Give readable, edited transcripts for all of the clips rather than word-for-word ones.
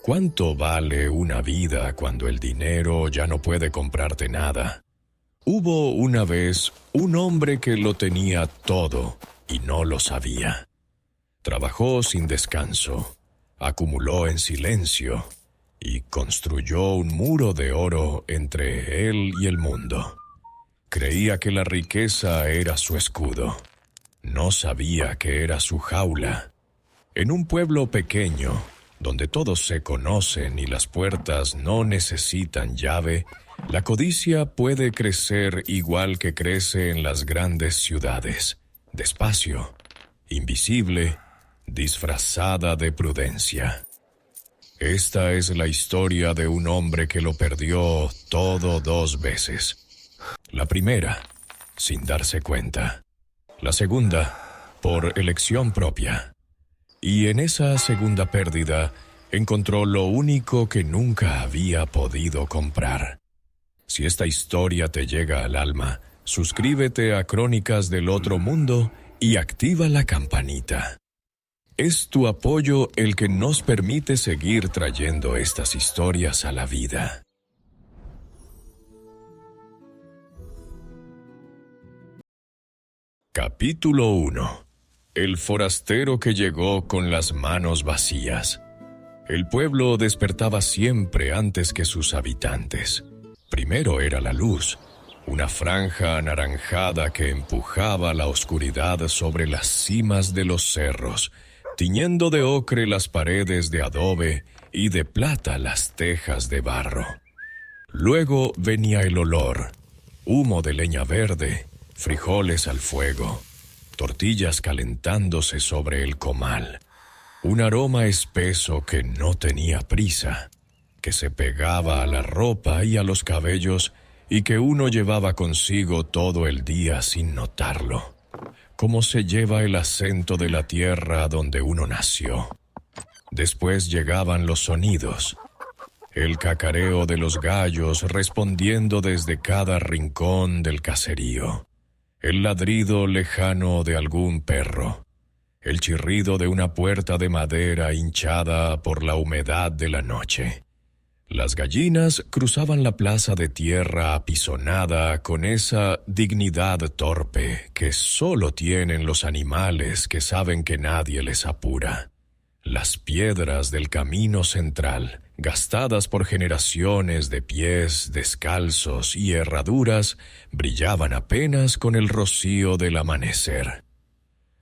¿Cuánto vale una vida cuando el dinero ya no puede comprarte nada? Hubo una vez un hombre que lo tenía todo y no lo sabía. Trabajó sin descanso, acumuló en silencio y construyó un muro de oro entre él y el mundo. Creía que la riqueza era su escudo. No sabía que era su jaula. En un pueblo pequeño, donde todos se conocen y las puertas no necesitan llave, la codicia puede crecer igual que crece en las grandes ciudades, despacio, invisible, disfrazada de prudencia. Esta es la historia de un hombre que lo perdió todo 2 veces. La primera, sin darse cuenta. La segunda, por elección propia. Y en esa segunda pérdida, encontró lo único que nunca había podido comprar. Si esta historia te llega al alma, suscríbete a Crónicas del Otro Mundo y activa la campanita. Es tu apoyo el que nos permite seguir trayendo estas historias a la vida. Capítulo 1. El forastero que llegó con las manos vacías. El pueblo despertaba siempre antes que sus habitantes. Primero era la luz, una franja anaranjada que empujaba la oscuridad sobre las cimas de los cerros, tiñendo de ocre las paredes de adobe y de plata las tejas de barro. Luego venía el olor, humo de leña verde, frijoles al fuego, tortillas calentándose sobre el comal. Un aroma espeso que no tenía prisa, que se pegaba a la ropa y a los cabellos y que uno llevaba consigo todo el día sin notarlo, como se lleva el acento de la tierra donde uno nació. Después llegaban los sonidos, el cacareo de los gallos respondiendo desde cada rincón del caserío, el ladrido lejano de algún perro, el chirrido de una puerta de madera hinchada por la humedad de la noche. Las gallinas cruzaban la plaza de tierra apisonada con esa dignidad torpe que solo tienen los animales que saben que nadie les apura. Las piedras del camino central, gastadas por generaciones de pies descalzos y herraduras, brillaban apenas con el rocío del amanecer.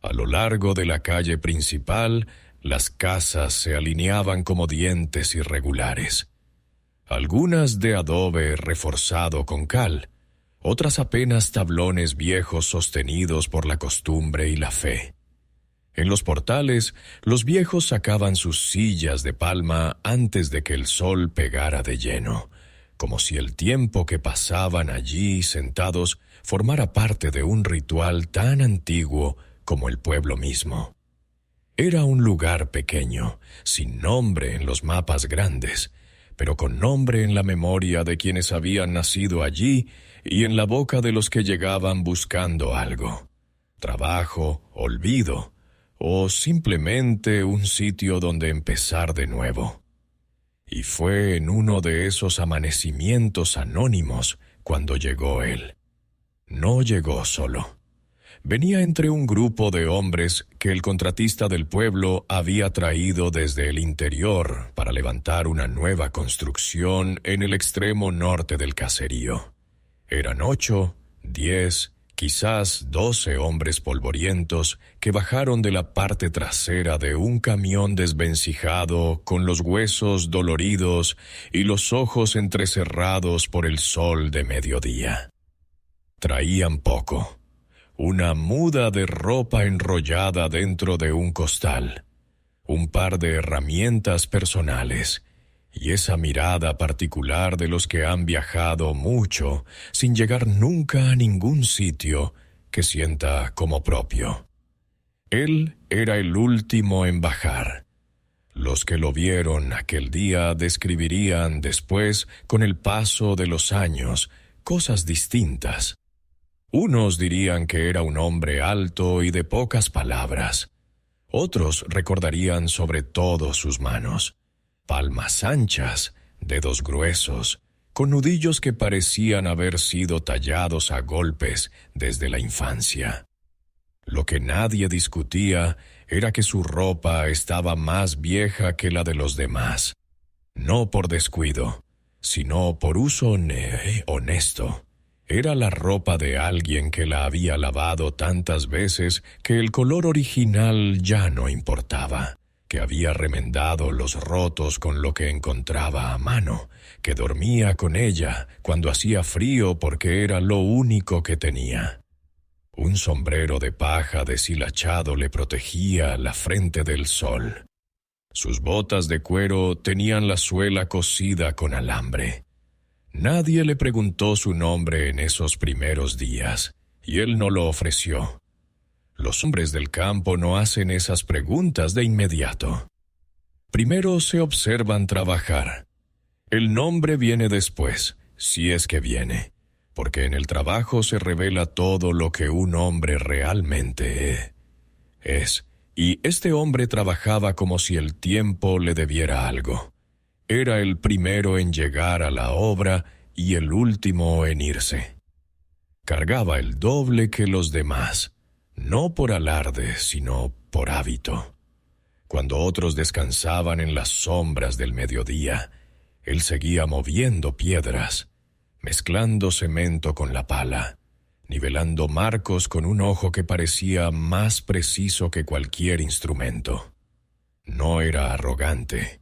A lo largo de la calle principal, las casas se alineaban como dientes irregulares. Algunas de adobe reforzado con cal, otras apenas tablones viejos sostenidos por la costumbre y la fe. En los portales, los viejos sacaban sus sillas de palma antes de que el sol pegara de lleno, como si el tiempo que pasaban allí sentados formara parte de un ritual tan antiguo como el pueblo mismo. Era un lugar pequeño, sin nombre en los mapas grandes, pero con nombre en la memoria de quienes habían nacido allí y en la boca de los que llegaban buscando algo. Trabajo, olvido, o simplemente un sitio donde empezar de nuevo. Y fue en uno de esos amanecimientos anónimos cuando llegó él. No llegó solo. Venía entre un grupo de hombres que el contratista del pueblo había traído desde el interior para levantar una nueva construcción en el extremo norte del caserío. Eran 8, 10, quizás 12 hombres polvorientos que bajaron de la parte trasera de un camión desvencijado con los huesos doloridos y los ojos entrecerrados por el sol de mediodía. Traían poco. Una muda de ropa enrollada dentro de un costal, un par de herramientas personales y esa mirada particular de los que han viajado mucho sin llegar nunca a ningún sitio que sienta como propio. Él era el último en bajar. Los que lo vieron aquel día describirían después, con el paso de los años, cosas distintas. Unos dirían que era un hombre alto y de pocas palabras. Otros recordarían sobre todo sus manos. palmas anchas, dedos gruesos, con nudillos que parecían haber sido tallados a golpes desde la infancia. Lo que nadie discutía era que su ropa estaba más vieja que la de los demás, no por descuido, sino por uso honesto. Era la ropa de alguien que la había lavado tantas veces que el color original ya no importaba, que había remendado los rotos con lo que encontraba a mano, que dormía con ella cuando hacía frío porque era lo único que tenía. Un sombrero de paja deshilachado le protegía la frente del sol. Sus botas de cuero tenían la suela cosida con alambre. Nadie le preguntó su nombre en esos primeros días, y él no lo ofreció. Los hombres del campo no hacen esas preguntas de inmediato. Primero se observan trabajar. El nombre viene después, si es que viene, porque en el trabajo se revela todo lo que un hombre realmente es. Y este hombre trabajaba como si el tiempo le debiera algo. Era el primero en llegar a la obra y el último en irse. Cargaba el doble que los demás, no por alarde, sino por hábito. Cuando otros descansaban en las sombras del mediodía, él seguía moviendo piedras, mezclando cemento con la pala, nivelando marcos con un ojo que parecía más preciso que cualquier instrumento. No era arrogante,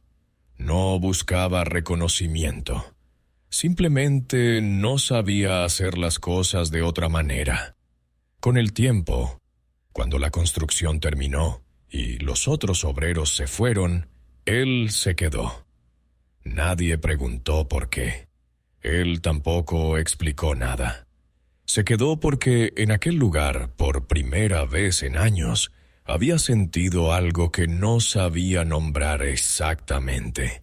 no buscaba reconocimiento, simplemente no sabía hacer las cosas de otra manera. Con el tiempo, cuando la construcción terminó y los otros obreros se fueron, él se quedó. Nadie preguntó por qué. Él tampoco explicó nada. Se quedó porque en aquel lugar, por primera vez en años, había sentido algo que no sabía nombrar exactamente.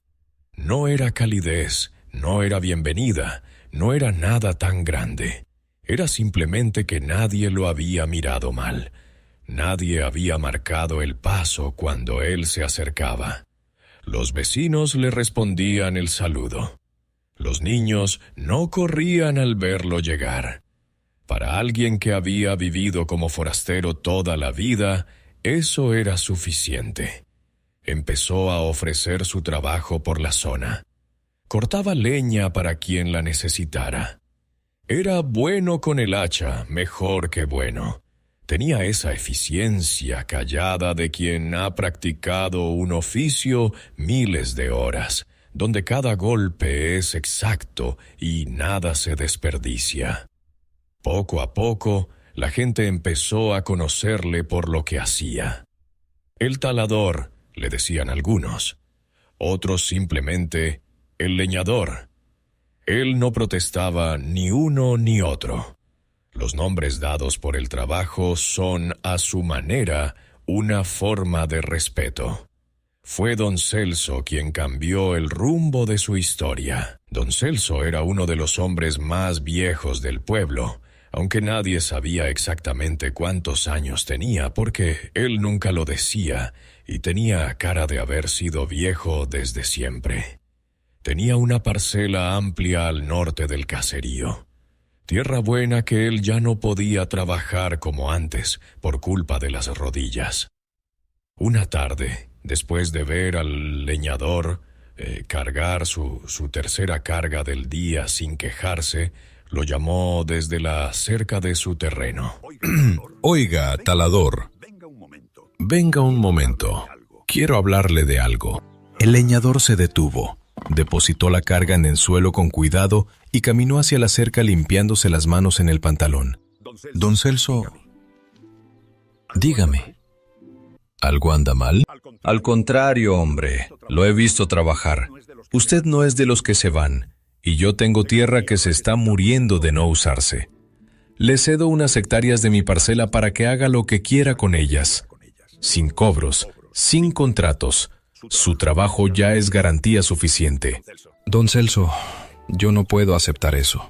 No era calidez, no era bienvenida, no era nada tan grande. Era simplemente que nadie lo había mirado mal. Nadie había marcado el paso cuando él se acercaba. Los vecinos le respondían el saludo. Los niños no corrían al verlo llegar. Para alguien que había vivido como forastero toda la vida, eso era suficiente. Empezó a ofrecer su trabajo por la zona. Cortaba leña para quien la necesitara. Era bueno con el hacha, mejor que bueno. Tenía esa eficiencia callada de quien ha practicado un oficio miles de horas, donde cada golpe es exacto y nada se desperdicia. Poco a poco, la gente empezó a conocerle por lo que hacía. El talador, le decían algunos. Otros simplemente, el leñador. Él no protestaba ni uno ni otro. Los nombres dados por el trabajo son, a su manera, una forma de respeto. Fue don Celso quien cambió el rumbo de su historia. Don Celso era uno de los hombres más viejos del pueblo, aunque nadie sabía exactamente cuántos años tenía, porque él nunca lo decía, y tenía cara de haber sido viejo desde siempre. Tenía una parcela amplia al norte del caserío. Tierra buena que él ya no podía trabajar como antes, por culpa de las rodillas. Una tarde, después de ver al leñador cargar su tercera carga del día sin quejarse, lo llamó desde la cerca de su terreno. Oiga, talador, venga un momento. Quiero hablarle de algo. El leñador se detuvo, depositó la carga en el suelo con cuidado y caminó hacia la cerca limpiándose las manos en el pantalón. Don Celso, dígame, ¿algo anda mal? Al contrario, hombre, lo he visto trabajar. Usted no es de los que se van, y yo tengo tierra que se está muriendo de no usarse. Le cedo unas hectáreas de mi parcela para que haga lo que quiera con ellas. Sin cobros, sin contratos. Su trabajo ya es garantía suficiente. Don Celso, yo no puedo aceptar eso.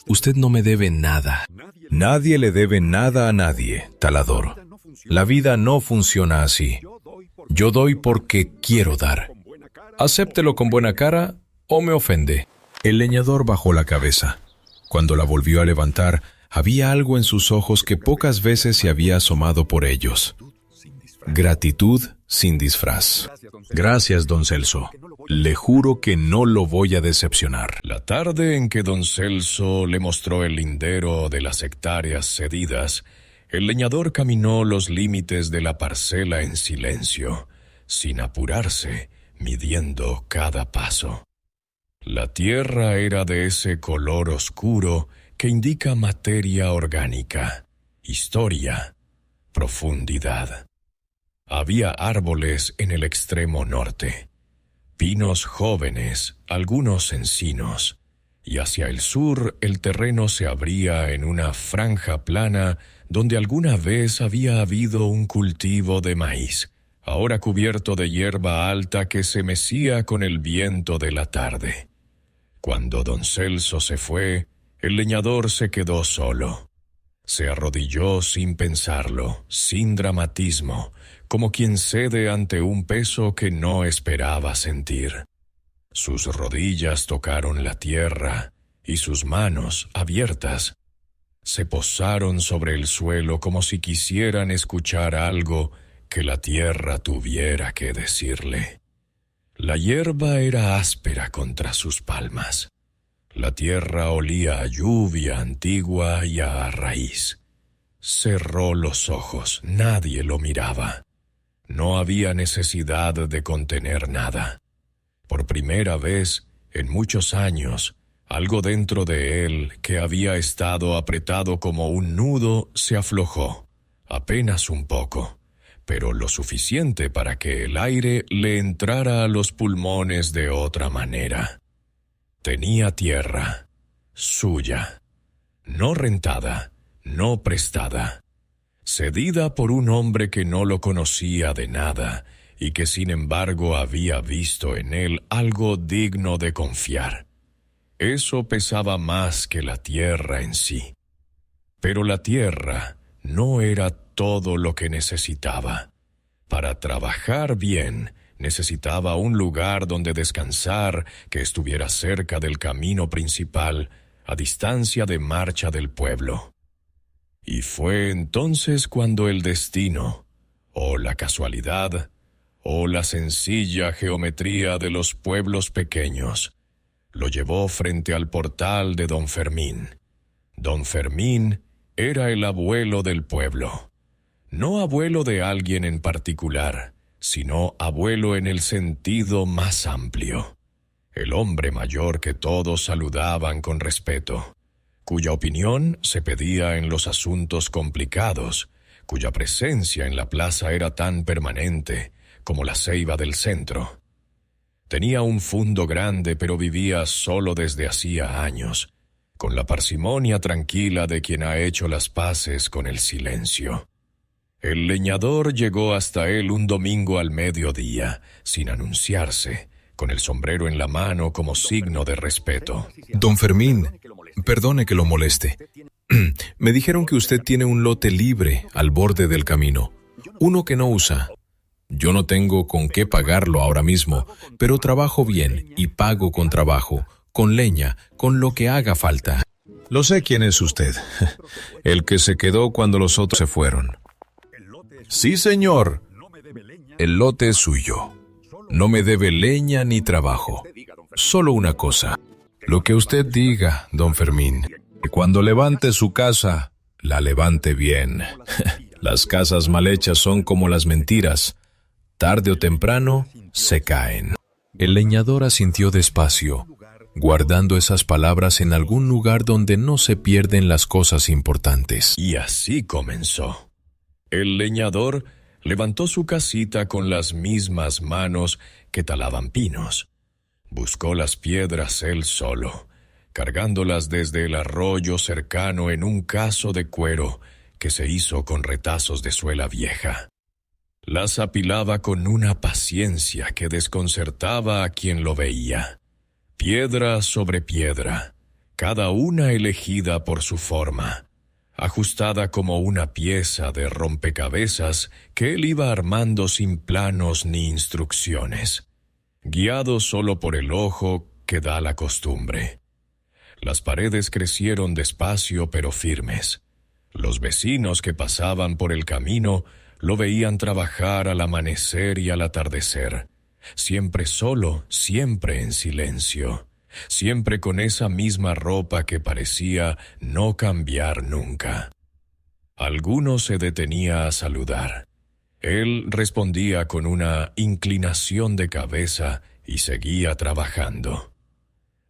Usted no me debe nada. Nadie le debe nada a nadie, talador. La vida no funciona así. Yo doy porque quiero dar. Acéptelo con buena cara o me ofende. El leñador bajó la cabeza. Cuando la volvió a levantar, había algo en sus ojos que pocas veces se había asomado por ellos. Gratitud sin disfraz. Gracias, don Celso. Le juro que no lo voy a decepcionar. La tarde en que don Celso le mostró el lindero de las hectáreas cedidas, el leñador caminó los límites de la parcela en silencio, sin apurarse, midiendo cada paso. La tierra era de ese color oscuro que indica materia orgánica, historia, profundidad. Había árboles en el extremo norte, pinos jóvenes, algunos encinos, y hacia el sur el terreno se abría en una franja plana donde alguna vez había habido un cultivo de maíz, ahora cubierto de hierba alta que se mecía con el viento de la tarde. Cuando don Celso se fue, el leñador se quedó solo. Se arrodilló sin pensarlo, sin dramatismo, como quien cede ante un peso que no esperaba sentir. Sus rodillas tocaron la tierra y sus manos, abiertas, se posaron sobre el suelo como si quisieran escuchar algo que la tierra tuviera que decirle. La hierba era áspera contra sus palmas. La tierra olía a lluvia antigua y a raíz. Cerró los ojos, nadie lo miraba. No había necesidad de contener nada. Por primera vez, en muchos años, algo dentro de él, que había estado apretado como un nudo, se aflojó, apenas un poco, pero lo suficiente para que el aire le entrara a los pulmones de otra manera. Tenía tierra, suya, no rentada, no prestada, cedida por un hombre que no lo conocía de nada y que sin embargo había visto en él algo digno de confiar. Eso pesaba más que la tierra en sí. Pero la tierra no era todo lo que necesitaba. Para trabajar bien, necesitaba un lugar donde descansar que estuviera cerca del camino principal, a distancia de marcha del pueblo. Y fue entonces cuando el destino, o la casualidad, o la sencilla geometría de los pueblos pequeños, lo llevó frente al portal de don Fermín. Don Fermín era el abuelo del pueblo. No abuelo de alguien en particular, sino abuelo en el sentido más amplio. El hombre mayor que todos saludaban con respeto, cuya opinión se pedía en los asuntos complicados, cuya presencia en la plaza era tan permanente como la ceiba del centro. Tenía un fundo grande, pero vivía solo desde hacía años, con la parsimonia tranquila de quien ha hecho las paces con el silencio. El leñador llegó hasta él un domingo al mediodía, sin anunciarse, con el sombrero en la mano como signo de respeto. Don Fermín, perdone que lo moleste. Me dijeron que usted tiene un lote libre al borde del camino, uno que no usa. Yo no tengo con qué pagarlo ahora mismo, pero trabajo bien y pago con trabajo, con leña, con lo que haga falta. Lo sé quién es usted, el que se quedó cuando los otros se fueron. Sí, señor. El lote es suyo. No me debe leña ni trabajo. Solo una cosa. Lo que usted diga, don Fermín. Que cuando levante su casa, la levante bien. Las casas mal hechas son como las mentiras. Tarde o temprano, se caen. El leñador asintió despacio, guardando esas palabras en algún lugar donde no se pierden las cosas importantes. Y así comenzó. El leñador levantó su casita con las mismas manos que talaban pinos. Buscó las piedras él solo, cargándolas desde el arroyo cercano en un caso de cuero que se hizo con retazos de suela vieja. Las apilaba con una paciencia que desconcertaba a quien lo veía. Piedra sobre piedra, cada una elegida por su forma, ajustada como una pieza de rompecabezas que él iba armando sin planos ni instrucciones. guiado solo por el ojo que da la costumbre. Las paredes crecieron despacio pero firmes. Los vecinos que pasaban por el camino lo veían trabajar al amanecer y al atardecer, siempre solo, siempre en silencio, siempre con esa misma ropa que parecía no cambiar nunca. Alguno se detenía a saludar. Él respondía con una inclinación de cabeza y seguía trabajando.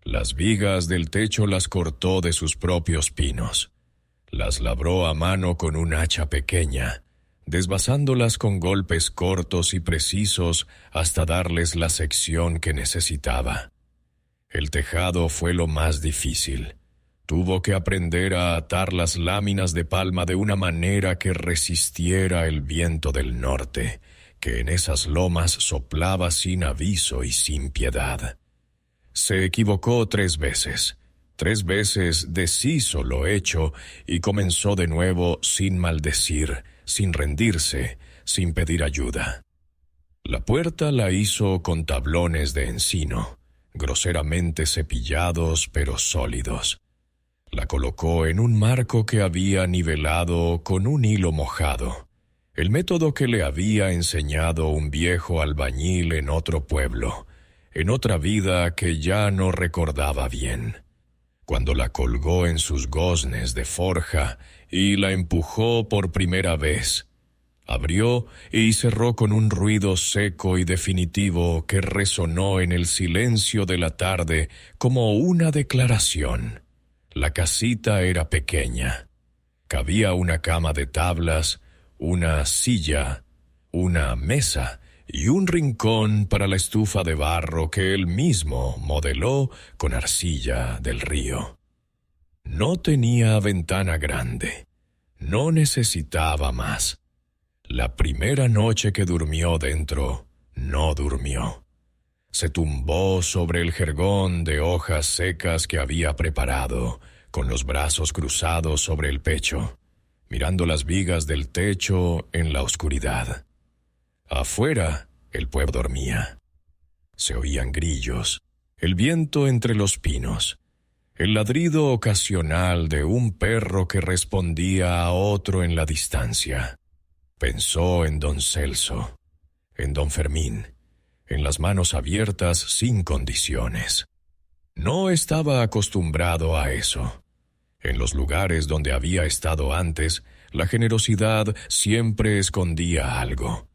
Las vigas del techo las cortó de sus propios pinos. Las labró a mano con un hacha pequeña, desvasándolas con golpes cortos y precisos hasta darles la sección que necesitaba. El tejado fue lo más difícil. Tuvo que aprender a atar las láminas de palma de una manera que resistiera el viento del norte, que en esas lomas soplaba sin aviso y sin piedad. Se equivocó 3 veces. 3 veces deshizo lo hecho y comenzó de nuevo sin maldecir, sin rendirse, sin pedir ayuda. La puerta la hizo con tablones de encino, groseramente cepillados pero sólidos. La colocó en un marco que había nivelado con un hilo mojado, el método que le había enseñado un viejo albañil en otro pueblo, en otra vida que ya no recordaba bien. Cuando la colgó en sus goznes de forja y la empujó por primera vez, abrió y cerró con un ruido seco y definitivo que resonó en el silencio de la tarde como una declaración. La casita era pequeña. Cabía una cama de tablas, una silla, una mesa y un rincón para la estufa de barro que él mismo modeló con arcilla del río. No tenía ventana grande. No necesitaba más. La primera noche que durmió dentro, no durmió. Se tumbó sobre el jergón de hojas secas que había preparado, con los brazos cruzados sobre el pecho, mirando las vigas del techo en la oscuridad. Afuera, el pueblo dormía. Se oían grillos, el viento entre los pinos, el ladrido ocasional de un perro que respondía a otro en la distancia. Pensó en don Celso, en don Fermín, en las manos abiertas sin condiciones. No estaba acostumbrado a eso. En los lugares donde había estado antes, la generosidad siempre escondía algo.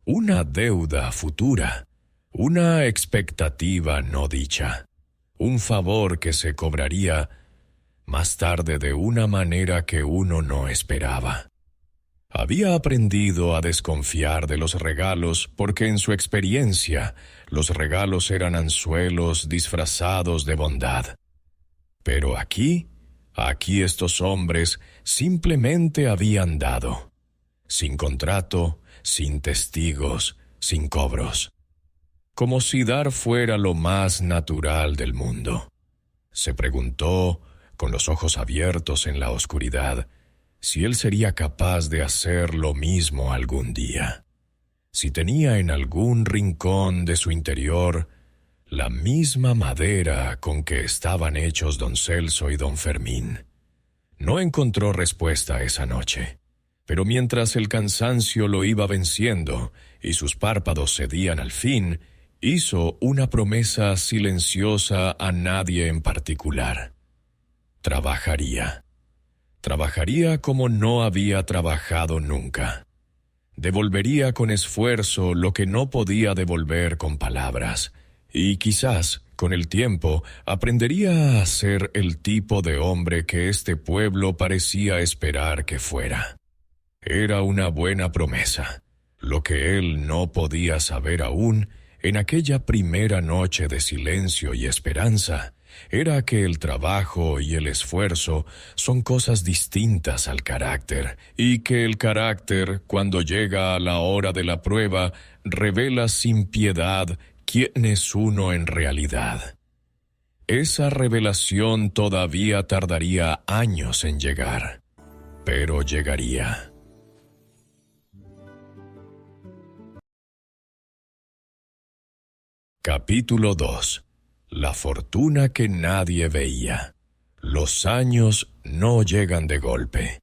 Una deuda futura, una expectativa no dicha, un favor que se cobraría más tarde de una manera que uno no esperaba. Había aprendido a desconfiar de los regalos porque en su experiencia los regalos eran anzuelos disfrazados de bondad. Pero aquí estos hombres simplemente habían dado, sin contrato, sin testigos, sin cobros, como si dar fuera lo más natural del mundo. Se preguntó, con los ojos abiertos en la oscuridad, si él sería capaz de hacer lo mismo algún día, si tenía en algún rincón de su interior la misma madera con que estaban hechos don Celso y don Fermín. No encontró respuesta esa noche, pero mientras el cansancio lo iba venciendo y sus párpados cedían al fin, hizo una promesa silenciosa a nadie en particular. Trabajaría. Trabajaría como no había trabajado nunca. Devolvería con esfuerzo lo que no podía devolver con palabras, y quizás, con el tiempo, aprendería a ser el tipo de hombre que este pueblo parecía esperar que fuera. Era una buena promesa. Lo que él no podía saber aún, en aquella primera noche de silencio y esperanza, era que el trabajo y el esfuerzo son cosas distintas al carácter, y que el carácter, cuando llega a la hora de la prueba, revela sin piedad quién es uno en realidad. Esa revelación todavía tardaría años en llegar, pero llegaría. Capítulo 2. La fortuna que nadie veía. Los años no llegan de golpe.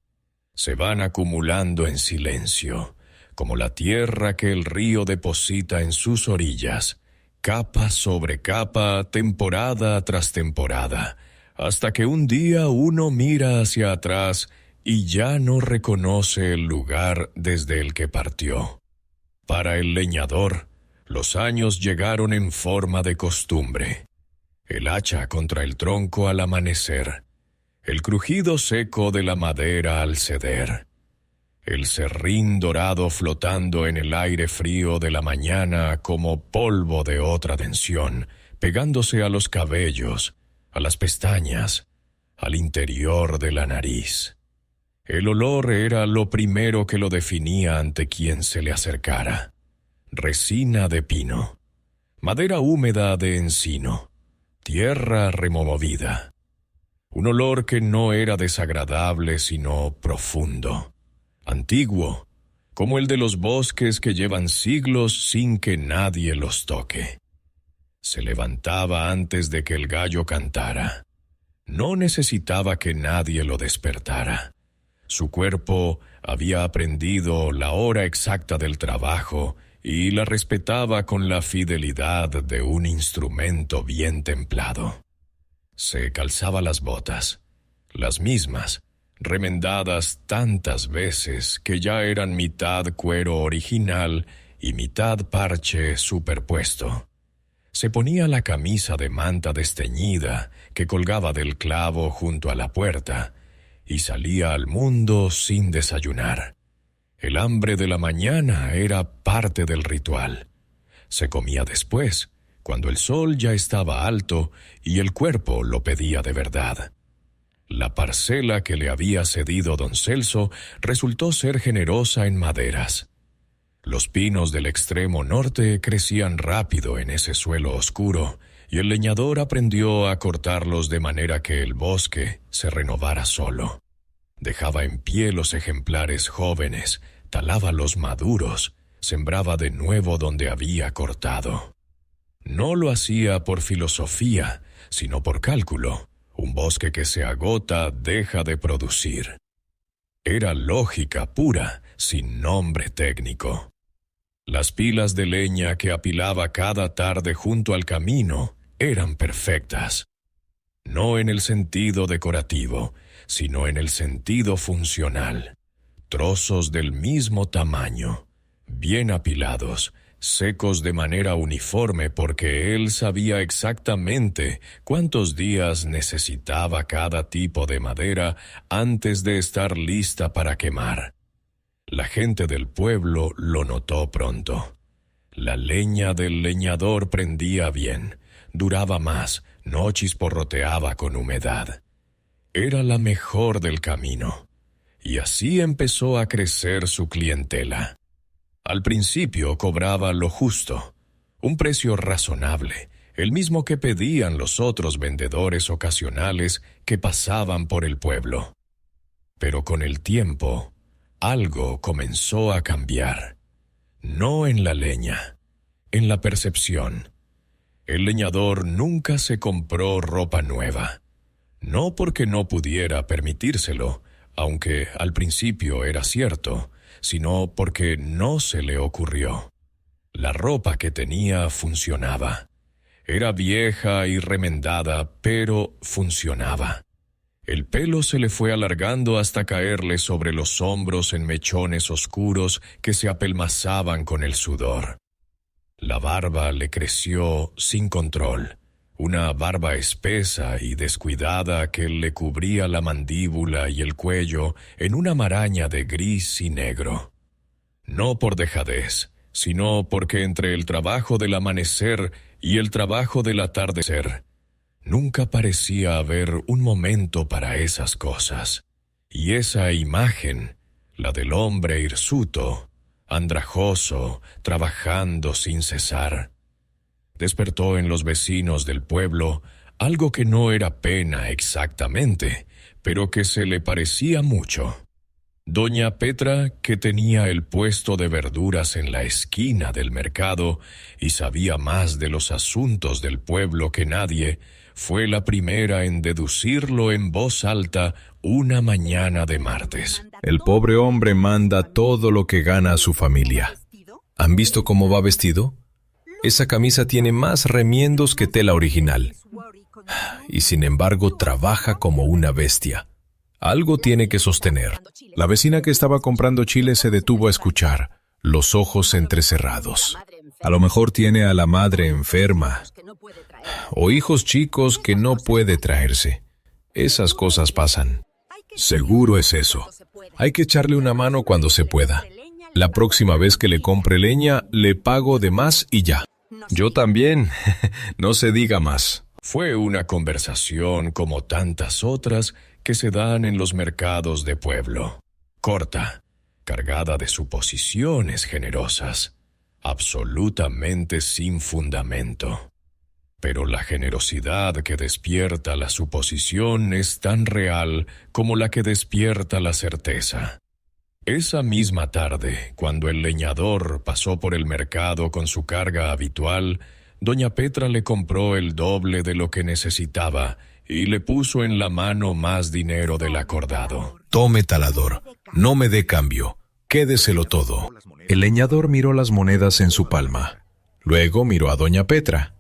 Se van acumulando en silencio, como la tierra que el río deposita en sus orillas, capa sobre capa, temporada tras temporada, hasta que un día uno mira hacia atrás y ya no reconoce el lugar desde el que partió. Para el leñador, los años llegaron en forma de costumbre. El hacha contra el tronco al amanecer, el crujido seco de la madera al ceder, el serrín dorado flotando en el aire frío de la mañana como polvo de otra densión, pegándose a los cabellos, a las pestañas, al interior de la nariz. El olor era lo primero que lo definía ante quien se le acercara. Resina de pino, madera húmeda de encino, tierra removida. Un olor que no era desagradable sino profundo, antiguo, como el de los bosques que llevan siglos sin que nadie los toque. Se levantaba antes de que el gallo cantara. No necesitaba que nadie lo despertara. Su cuerpo había aprendido la hora exacta del trabajo y la respetaba con la fidelidad de un instrumento bien templado. Se calzaba las botas, las mismas, remendadas tantas veces que ya eran mitad cuero original y mitad parche superpuesto. Se ponía la camisa de manta desteñida que colgaba del clavo junto a la puerta y salía al mundo sin desayunar. El hambre de la mañana era parte del ritual. Se comía después, cuando el sol ya estaba alto y el cuerpo lo pedía de verdad. La parcela que le había cedido don Celso resultó ser generosa en maderas. Los pinos del extremo norte crecían rápido en ese suelo oscuro, y el leñador aprendió a cortarlos de manera que el bosque se renovara solo. Dejaba en pie los ejemplares jóvenes, talaba los maduros, sembraba de nuevo donde había cortado. No lo hacía por filosofía, sino por cálculo. Un bosque que se agota deja de producir. Era lógica pura, sin nombre técnico. Las pilas de leña que apilaba cada tarde junto al camino eran perfectas. No en el sentido decorativo, sino en el sentido funcional. Trozos del mismo tamaño, bien apilados, secos de manera uniforme porque él sabía exactamente cuántos días necesitaba cada tipo de madera antes de estar lista para quemar. La gente del pueblo lo notó pronto. La leña del leñador prendía bien, duraba más, no chisporroteaba con humedad. Era la mejor del camino. Y así empezó a crecer su clientela. Al principio cobraba lo justo, un precio razonable, el mismo que pedían los otros vendedores ocasionales que pasaban por el pueblo. Pero con el tiempo, algo comenzó a cambiar. No en la leña, en la percepción. El leñador nunca se compró ropa nueva. No porque no pudiera permitírselo, aunque al principio era cierto, sino porque no se le ocurrió. La ropa que tenía funcionaba. Era vieja y remendada, pero funcionaba. El pelo se le fue alargando hasta caerle sobre los hombros en mechones oscuros que se apelmazaban con el sudor. La barba le creció sin control. Una barba espesa y descuidada que le cubría la mandíbula y el cuello en una maraña de gris y negro. No por dejadez, sino porque entre el trabajo del amanecer y el trabajo del atardecer, nunca parecía haber un momento para esas cosas. Y esa imagen, la del hombre hirsuto, andrajoso, trabajando sin cesar, despertó en los vecinos del pueblo algo que no era pena exactamente, pero que se le parecía mucho. Doña Petra, que tenía el puesto de verduras en la esquina del mercado y sabía más de los asuntos del pueblo que nadie, fue la primera en deducirlo en voz alta una mañana de martes. El pobre hombre manda todo lo que gana a su familia. ¿Han visto cómo va vestido? Esa camisa tiene más remiendos que tela original. Y sin embargo trabaja como una bestia. Algo tiene que sostener. La vecina que estaba comprando chile se detuvo a escuchar, los ojos entrecerrados. A lo mejor tiene a la madre enferma, o hijos chicos que no puede traerse. Esas cosas pasan. Seguro es eso. Hay que echarle una mano cuando se pueda. La próxima vez que le compre leña, le pago de más y ya. Yo también. No se diga más. Fue una conversación como tantas otras que se dan en los mercados de pueblo. Corta, cargada de suposiciones generosas, absolutamente sin fundamento. Pero la generosidad que despierta la suposición es tan real como la que despierta la certeza. Esa misma tarde, cuando el leñador pasó por el mercado con su carga habitual, doña Petra le compró el doble de lo que necesitaba y le puso en la mano más dinero del acordado. Tome, talador, no me dé cambio, quédeselo todo. El leñador miró las monedas en su palma. Luego miró a doña Petra.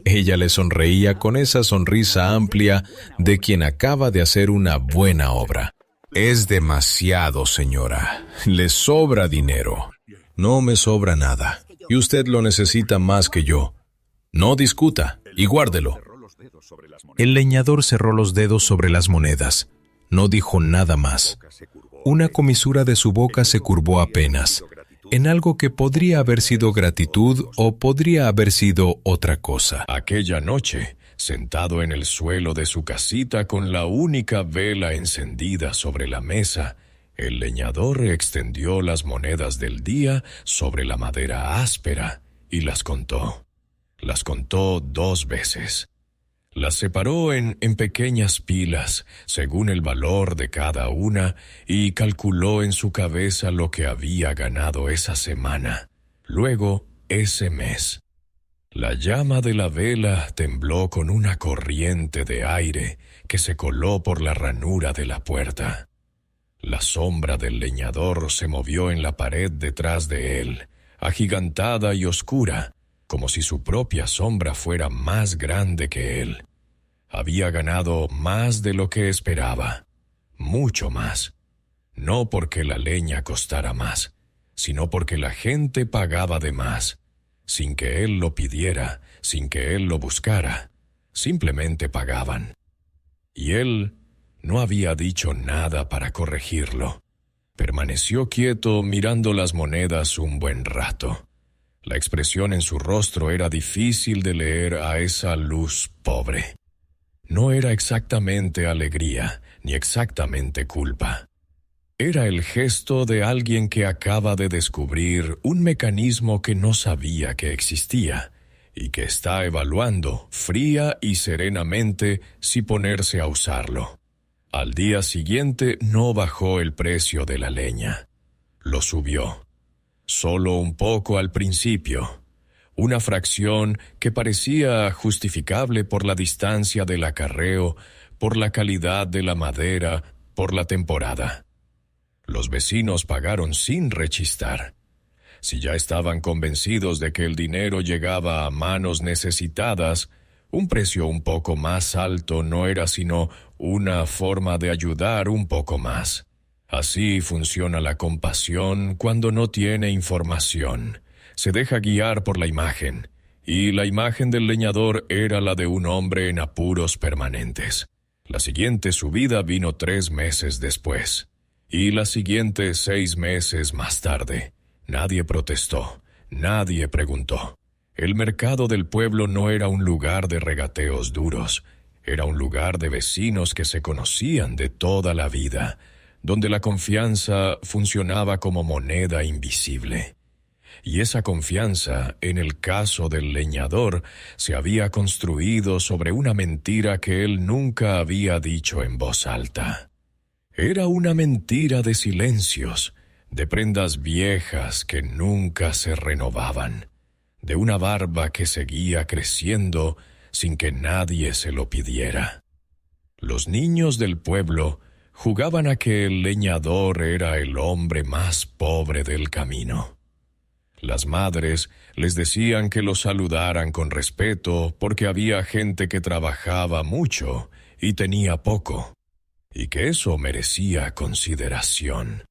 Ella le sonreía con esa sonrisa amplia de quien acaba de hacer una buena obra. Es demasiado, señora. Le sobra dinero. No me sobra nada. Y usted lo necesita más que yo. No discuta y guárdelo. El leñador cerró los dedos sobre las monedas. No dijo nada más. Una comisura de su boca se curvó apenas, en algo que podría haber sido gratitud o podría haber sido otra cosa. Aquella noche, sentado en el suelo de su casita con la única vela encendida sobre la mesa, el leñador extendió las monedas del día sobre la madera áspera y las contó. Las contó 2 veces. Las separó en pequeñas pilas, según el valor de cada una, y calculó en su cabeza lo que había ganado esa semana, luego ese mes. La llama de la vela tembló con una corriente de aire que se coló por la ranura de la puerta. La sombra del leñador se movió en la pared detrás de él, agigantada y oscura, como si su propia sombra fuera más grande que él. Había ganado más de lo que esperaba, mucho más. No porque la leña costara más, sino porque la gente pagaba de más, sin que él lo pidiera, sin que él lo buscara, simplemente pagaban. Y él no había dicho nada para corregirlo. Permaneció quieto mirando las monedas un buen rato. La expresión en su rostro era difícil de leer a esa luz pobre. No era exactamente alegría, ni exactamente culpa. Era el gesto de alguien que acaba de descubrir un mecanismo que no sabía que existía y que está evaluando fría y serenamente si ponerse a usarlo. Al día siguiente no bajó el precio de la leña. Lo subió. Solo un poco al principio, una fracción que parecía justificable por la distancia del acarreo, por la calidad de la madera, por la temporada. Los vecinos pagaron sin rechistar. Si ya estaban convencidos de que el dinero llegaba a manos necesitadas, un precio un poco más alto no era sino una forma de ayudar un poco más. Así funciona la compasión cuando no tiene información. Se deja guiar por la imagen, y la imagen del leñador era la de un hombre en apuros permanentes. La siguiente subida vino 3 meses después, y la siguiente 6 meses más tarde. Nadie protestó, nadie preguntó. El mercado del pueblo no era un lugar de regateos duros, era un lugar de vecinos que se conocían de toda la vida, donde la confianza funcionaba como moneda invisible. Y esa confianza, en el caso del leñador, se había construido sobre una mentira que él nunca había dicho en voz alta. Era una mentira de silencios, de prendas viejas que nunca se renovaban, de una barba que seguía creciendo sin que nadie se lo pidiera. Los niños del pueblo jugaban a que el leñador era el hombre más pobre del camino. Las madres les decían que lo saludaran con respeto porque había gente que trabajaba mucho y tenía poco, y que eso merecía consideración.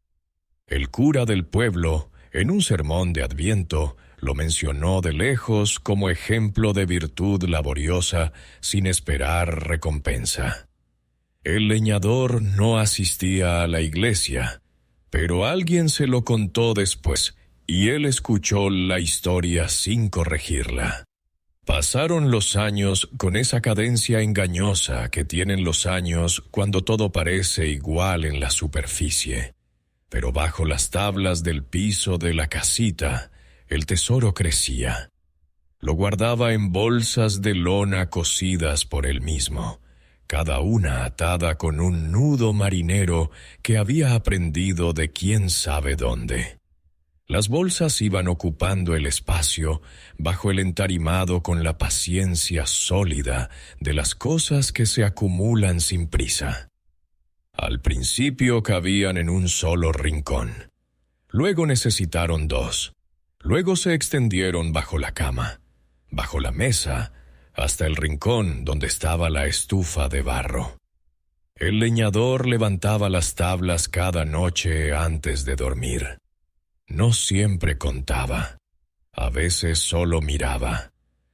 El cura del pueblo, en un sermón de Adviento, lo mencionó de lejos como ejemplo de virtud laboriosa sin esperar recompensa. El leñador no asistía a la iglesia, pero alguien se lo contó después, y él escuchó la historia sin corregirla. Pasaron los años con esa cadencia engañosa que tienen los años cuando todo parece igual en la superficie. Pero bajo las tablas del piso de la casita, el tesoro crecía. Lo guardaba en bolsas de lona cosidas por él mismo, cada una atada con un nudo marinero que había aprendido de quién sabe dónde. Las bolsas iban ocupando el espacio bajo el entarimado con la paciencia sólida de las cosas que se acumulan sin prisa. Al principio cabían en un solo rincón. Luego necesitaron dos. Luego se extendieron bajo la cama, bajo la mesa, hasta el rincón donde estaba la estufa de barro. El leñador levantaba las tablas cada noche antes de dormir. No siempre contaba. A veces solo miraba.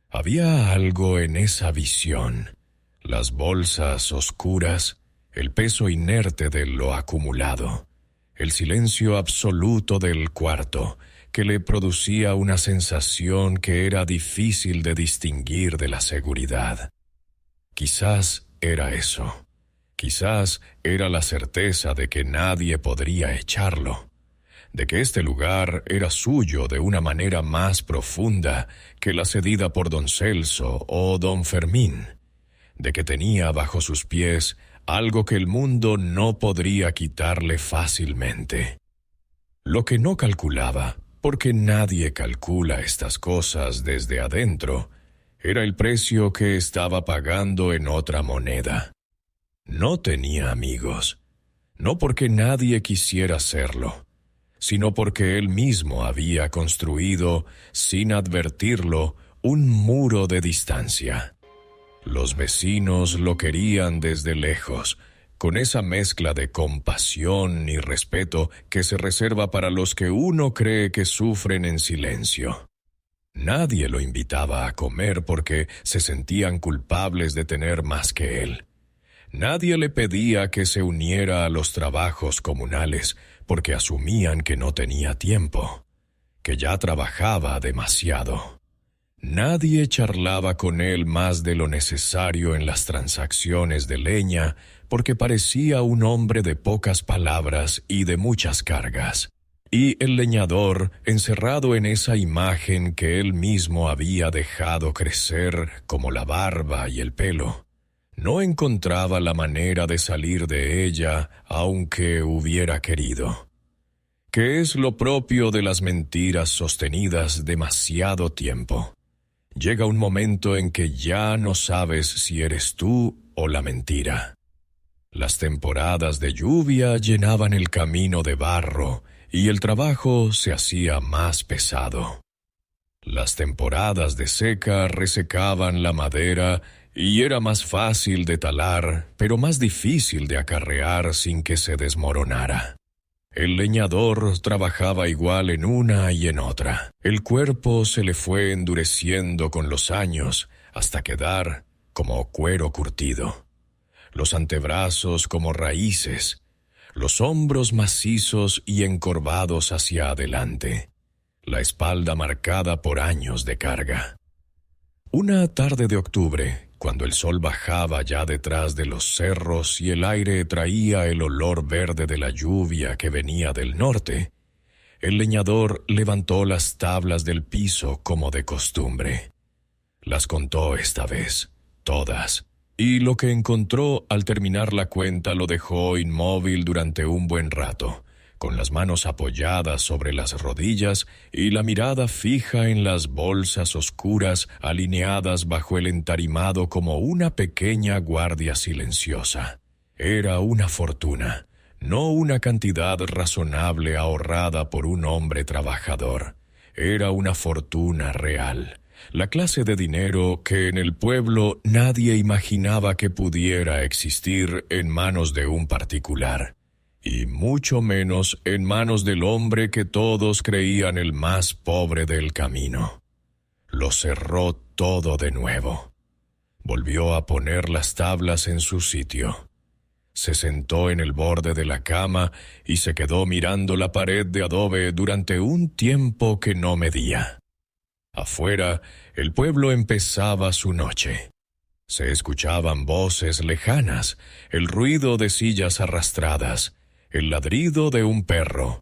Había algo en esa visión. Las bolsas oscuras, el peso inerte de lo acumulado, el silencio absoluto del cuarto, que le producía una sensación que era difícil de distinguir de la seguridad. Quizás era eso. Quizás era la certeza de que nadie podría echarlo, de que este lugar era suyo de una manera más profunda que la cedida por don Celso o don Fermín, de que tenía bajo sus pies algo que el mundo no podría quitarle fácilmente. Lo que no calculaba, porque nadie calcula estas cosas desde adentro, era el precio que estaba pagando en otra moneda. No tenía amigos, no porque nadie quisiera serlo, sino porque él mismo había construido, sin advertirlo, un muro de distancia. Los vecinos lo querían desde lejos, con esa mezcla de compasión y respeto que se reserva para los que uno cree que sufren en silencio. Nadie lo invitaba a comer porque se sentían culpables de tener más que él. Nadie le pedía que se uniera a los trabajos comunales porque asumían que no tenía tiempo, que ya trabajaba demasiado. Nadie charlaba con él más de lo necesario en las transacciones de leña porque parecía un hombre de pocas palabras y de muchas cargas. Y el leñador, encerrado en esa imagen que él mismo había dejado crecer como la barba y el pelo, no encontraba la manera de salir de ella aunque hubiera querido. ¿Qué es lo propio de las mentiras sostenidas demasiado tiempo? Llega un momento en que ya no sabes si eres tú o la mentira. Las temporadas de lluvia llenaban el camino de barro y el trabajo se hacía más pesado. Las temporadas de seca resecaban la madera y era más fácil de talar, pero más difícil de acarrear sin que se desmoronara. El leñador trabajaba igual en una y en otra. El cuerpo se le fue endureciendo con los años hasta quedar como cuero curtido. Los antebrazos como raíces, los hombros macizos y encorvados hacia adelante, la espalda marcada por años de carga. Una tarde de octubre, cuando el sol bajaba ya detrás de los cerros y el aire traía el olor verde de la lluvia que venía del norte, el leñador levantó las tablas del piso como de costumbre. Las contó esta vez, todas, y lo que encontró al terminar la cuenta lo dejó inmóvil durante un buen rato, con las manos apoyadas sobre las rodillas y la mirada fija en las bolsas oscuras alineadas bajo el entarimado como una pequeña guardia silenciosa. Era una fortuna, no una cantidad razonable ahorrada por un hombre trabajador. Era una fortuna real, la clase de dinero que en el pueblo nadie imaginaba que pudiera existir en manos de un particular, y mucho menos en manos del hombre que todos creían el más pobre del camino. Lo cerró todo de nuevo. Volvió a poner las tablas en su sitio. Se sentó en el borde de la cama y se quedó mirando la pared de adobe durante un tiempo que no medía. Afuera, el pueblo empezaba su noche. Se escuchaban voces lejanas, el ruido de sillas arrastradas, el ladrido de un perro,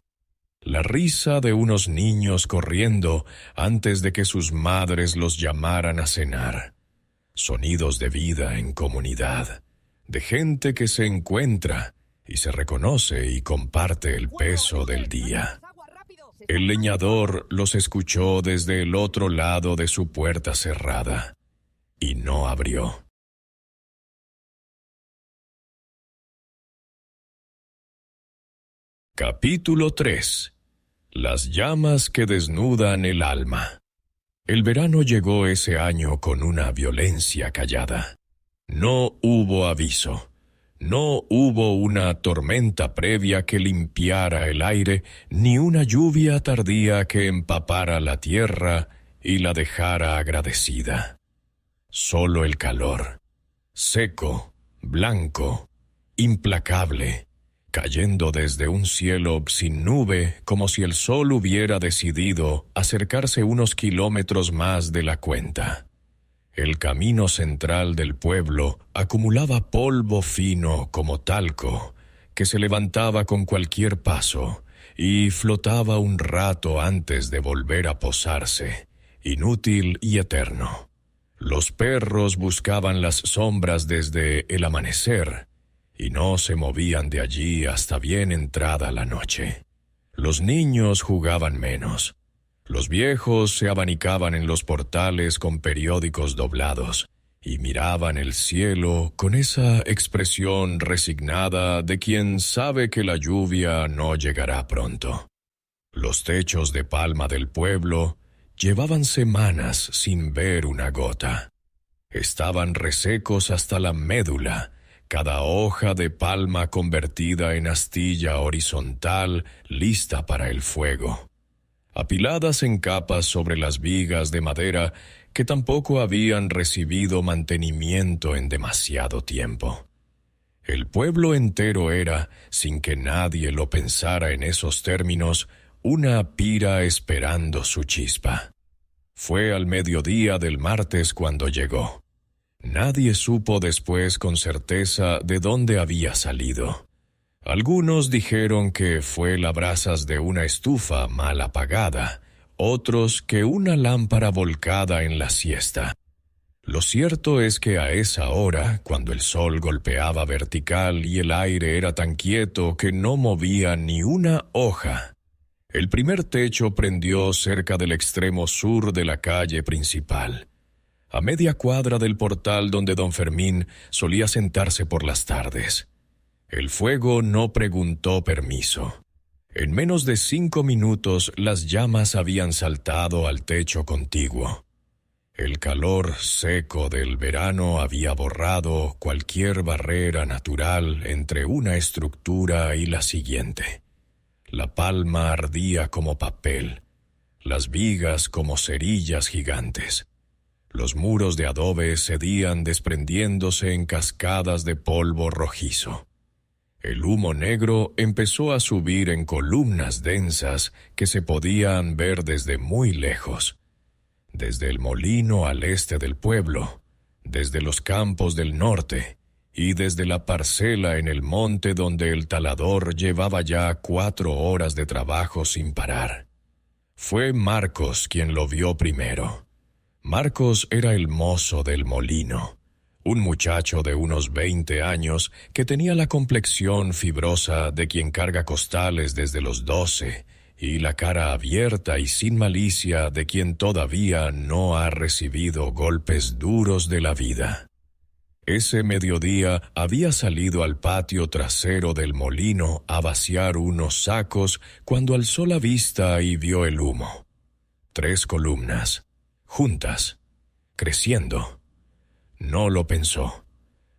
la risa de unos niños corriendo antes de que sus madres los llamaran a cenar. Sonidos de vida en comunidad, de gente que se encuentra y se reconoce y comparte el peso del día. El leñador los escuchó desde el otro lado de su puerta cerrada y no abrió. Capítulo 3. Las llamas que desnudan el alma. El verano llegó ese año con una violencia callada. No hubo aviso. No hubo una tormenta previa que limpiara el aire, ni una lluvia tardía que empapara la tierra y la dejara agradecida. Solo el calor, seco, blanco, implacable, cayendo desde un cielo sin nube, como si el sol hubiera decidido acercarse unos kilómetros más de la cuenta. El camino central del pueblo acumulaba polvo fino como talco, que se levantaba con cualquier paso y flotaba un rato antes de volver a posarse, inútil y eterno. Los perros buscaban las sombras desde el amanecer y no se movían de allí hasta bien entrada la noche. Los niños jugaban menos. Los viejos se abanicaban en los portales con periódicos doblados y miraban el cielo con esa expresión resignada de quien sabe que la lluvia no llegará pronto. Los techos de palma del pueblo llevaban semanas sin ver una gota. Estaban resecos hasta la médula, cada hoja de palma convertida en astilla horizontal lista para el fuego. Apiladas en capas sobre las vigas de madera que tampoco habían recibido mantenimiento en demasiado tiempo. El pueblo entero era, sin que nadie lo pensara en esos términos, una pira esperando su chispa. Fue al mediodía del martes cuando llegó. Nadie supo después con certeza de dónde había salido. Algunos dijeron que fue las brasas de una estufa mal apagada, otros que una lámpara volcada en la siesta. Lo cierto es que a esa hora, cuando el sol golpeaba vertical y el aire era tan quieto que no movía ni una hoja, el primer techo prendió cerca del extremo sur de la calle principal, a media cuadra del portal donde don Fermín solía sentarse por las tardes. El fuego no preguntó permiso. En menos de 5 minutos las llamas habían saltado al techo contiguo. El calor seco del verano había borrado cualquier barrera natural entre una estructura y la siguiente. La palma ardía como papel, las vigas como cerillas gigantes. Los muros de adobe cedían desprendiéndose en cascadas de polvo rojizo. El humo negro empezó a subir en columnas densas que se podían ver desde muy lejos. Desde el molino al este del pueblo, desde los campos del norte y desde la parcela en el monte donde el talador llevaba ya 4 horas de trabajo sin parar. Fue Marcos quien lo vio primero. Marcos era el mozo del molino, un muchacho de unos 20 años que tenía la complexión fibrosa de quien carga costales desde los 12 y la cara abierta y sin malicia de quien todavía no ha recibido golpes duros de la vida. Ese mediodía había salido al patio trasero del molino a vaciar unos sacos cuando alzó la vista y vio el humo. 3 columnas, juntas, creciendo. No lo pensó.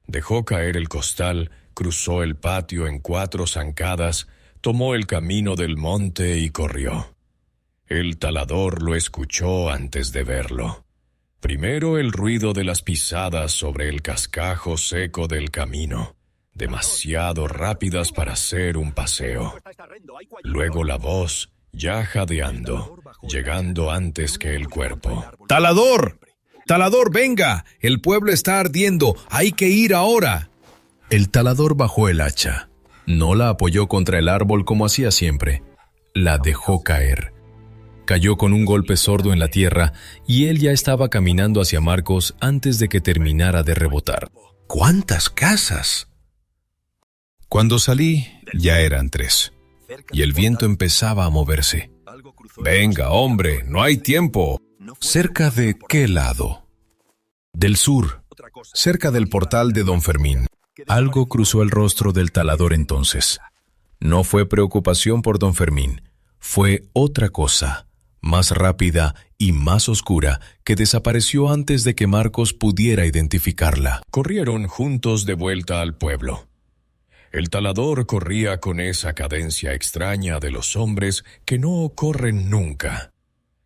Dejó caer el costal, cruzó el patio en 4 zancadas, tomó el camino del monte y corrió. El talador lo escuchó antes de verlo. Primero el ruido de las pisadas sobre el cascajo seco del camino, demasiado rápidas para hacer un paseo. Luego la voz, ya jadeando, llegando antes que el cuerpo. ¡Talador! ¡Talador, venga! El pueblo está ardiendo. ¡Hay que ir ahora! El talador bajó el hacha. No la apoyó contra el árbol como hacía siempre. La dejó caer. Cayó con un golpe sordo en la tierra y él ya estaba caminando hacia Marcos antes de que terminara de rebotar. ¿Cuántas casas? Cuando salí, ya eran 3, y el viento empezaba a moverse. Venga, hombre, no hay tiempo. ¿Cerca de qué lado? Del sur, cerca del portal de Don Fermín. Algo cruzó el rostro del talador entonces. No fue preocupación por Don Fermín, fue otra cosa, más rápida y más oscura, que desapareció antes de que Marcos pudiera identificarla. Corrieron juntos de vuelta al pueblo. El talador corría con esa cadencia extraña de los hombres que no corren nunca.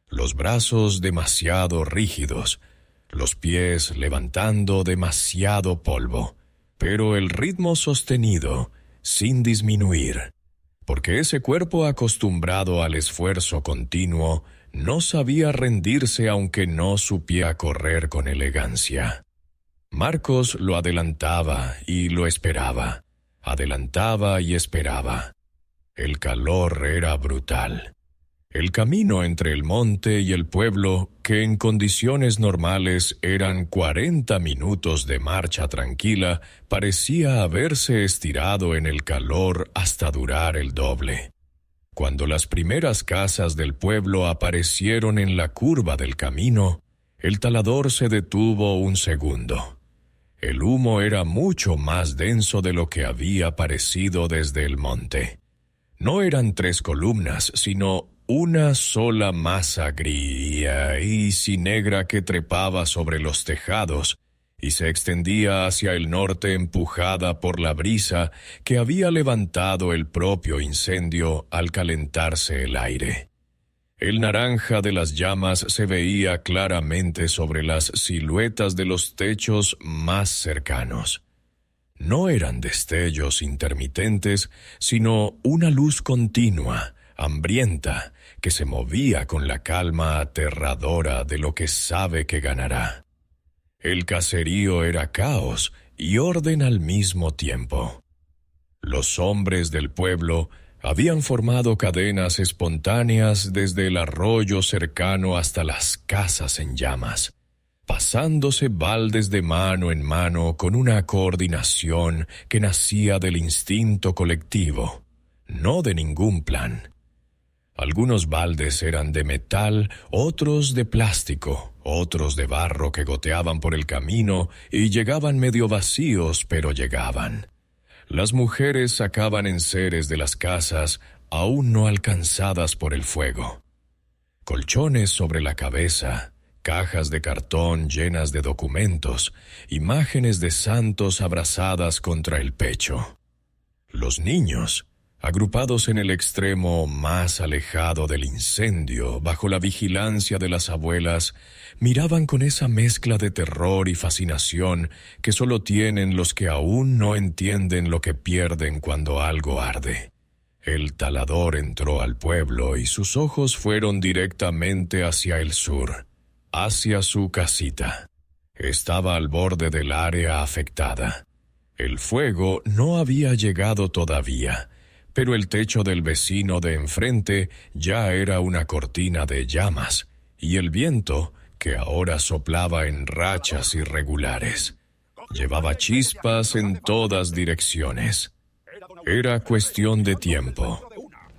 Los brazos demasiado rígidos, los pies levantando demasiado polvo, pero el ritmo sostenido, sin disminuir. Porque ese cuerpo acostumbrado al esfuerzo continuo no sabía rendirse aunque no supiera correr con elegancia. Marcos lo adelantaba y lo esperaba, adelantaba y esperaba. El calor era brutal. El camino entre el monte y el pueblo, que en condiciones normales eran 40 minutos de marcha tranquila, parecía haberse estirado en el calor hasta durar el doble. Cuando las primeras casas del pueblo aparecieron en la curva del camino, el talador se detuvo un segundo. El humo era mucho más denso de lo que había parecido desde el monte. No eran 3 columnas, sino una sola masa gris y negra que trepaba sobre los tejados y se extendía hacia el norte empujada por la brisa que había levantado el propio incendio al calentarse el aire. El naranja de las llamas se veía claramente sobre las siluetas de los techos más cercanos. No eran destellos intermitentes, sino una luz continua, hambrienta, que se movía con la calma aterradora de lo que sabe que ganará. El caserío era caos y orden al mismo tiempo. Los hombres del pueblo habían formado cadenas espontáneas desde el arroyo cercano hasta las casas en llamas, pasándose baldes de mano en mano con una coordinación que nacía del instinto colectivo, no de ningún plan. Algunos baldes eran de metal, otros de plástico, otros de barro que goteaban por el camino y llegaban medio vacíos, pero llegaban. Las mujeres sacaban enseres de las casas aún no alcanzadas por el fuego. Colchones sobre la cabeza, cajas de cartón llenas de documentos, imágenes de santos abrazadas contra el pecho. Los niños, agrupados en el extremo más alejado del incendio, bajo la vigilancia de las abuelas, miraban con esa mezcla de terror y fascinación que solo tienen los que aún no entienden lo que pierden cuando algo arde. El talador entró al pueblo y sus ojos fueron directamente hacia el sur, hacia su casita. Estaba al borde del área afectada. El fuego no había llegado todavía, pero el techo del vecino de enfrente ya era una cortina de llamas, y el viento, que ahora soplaba en rachas irregulares, Llevaba chispas en todas direcciones. Era cuestión de tiempo.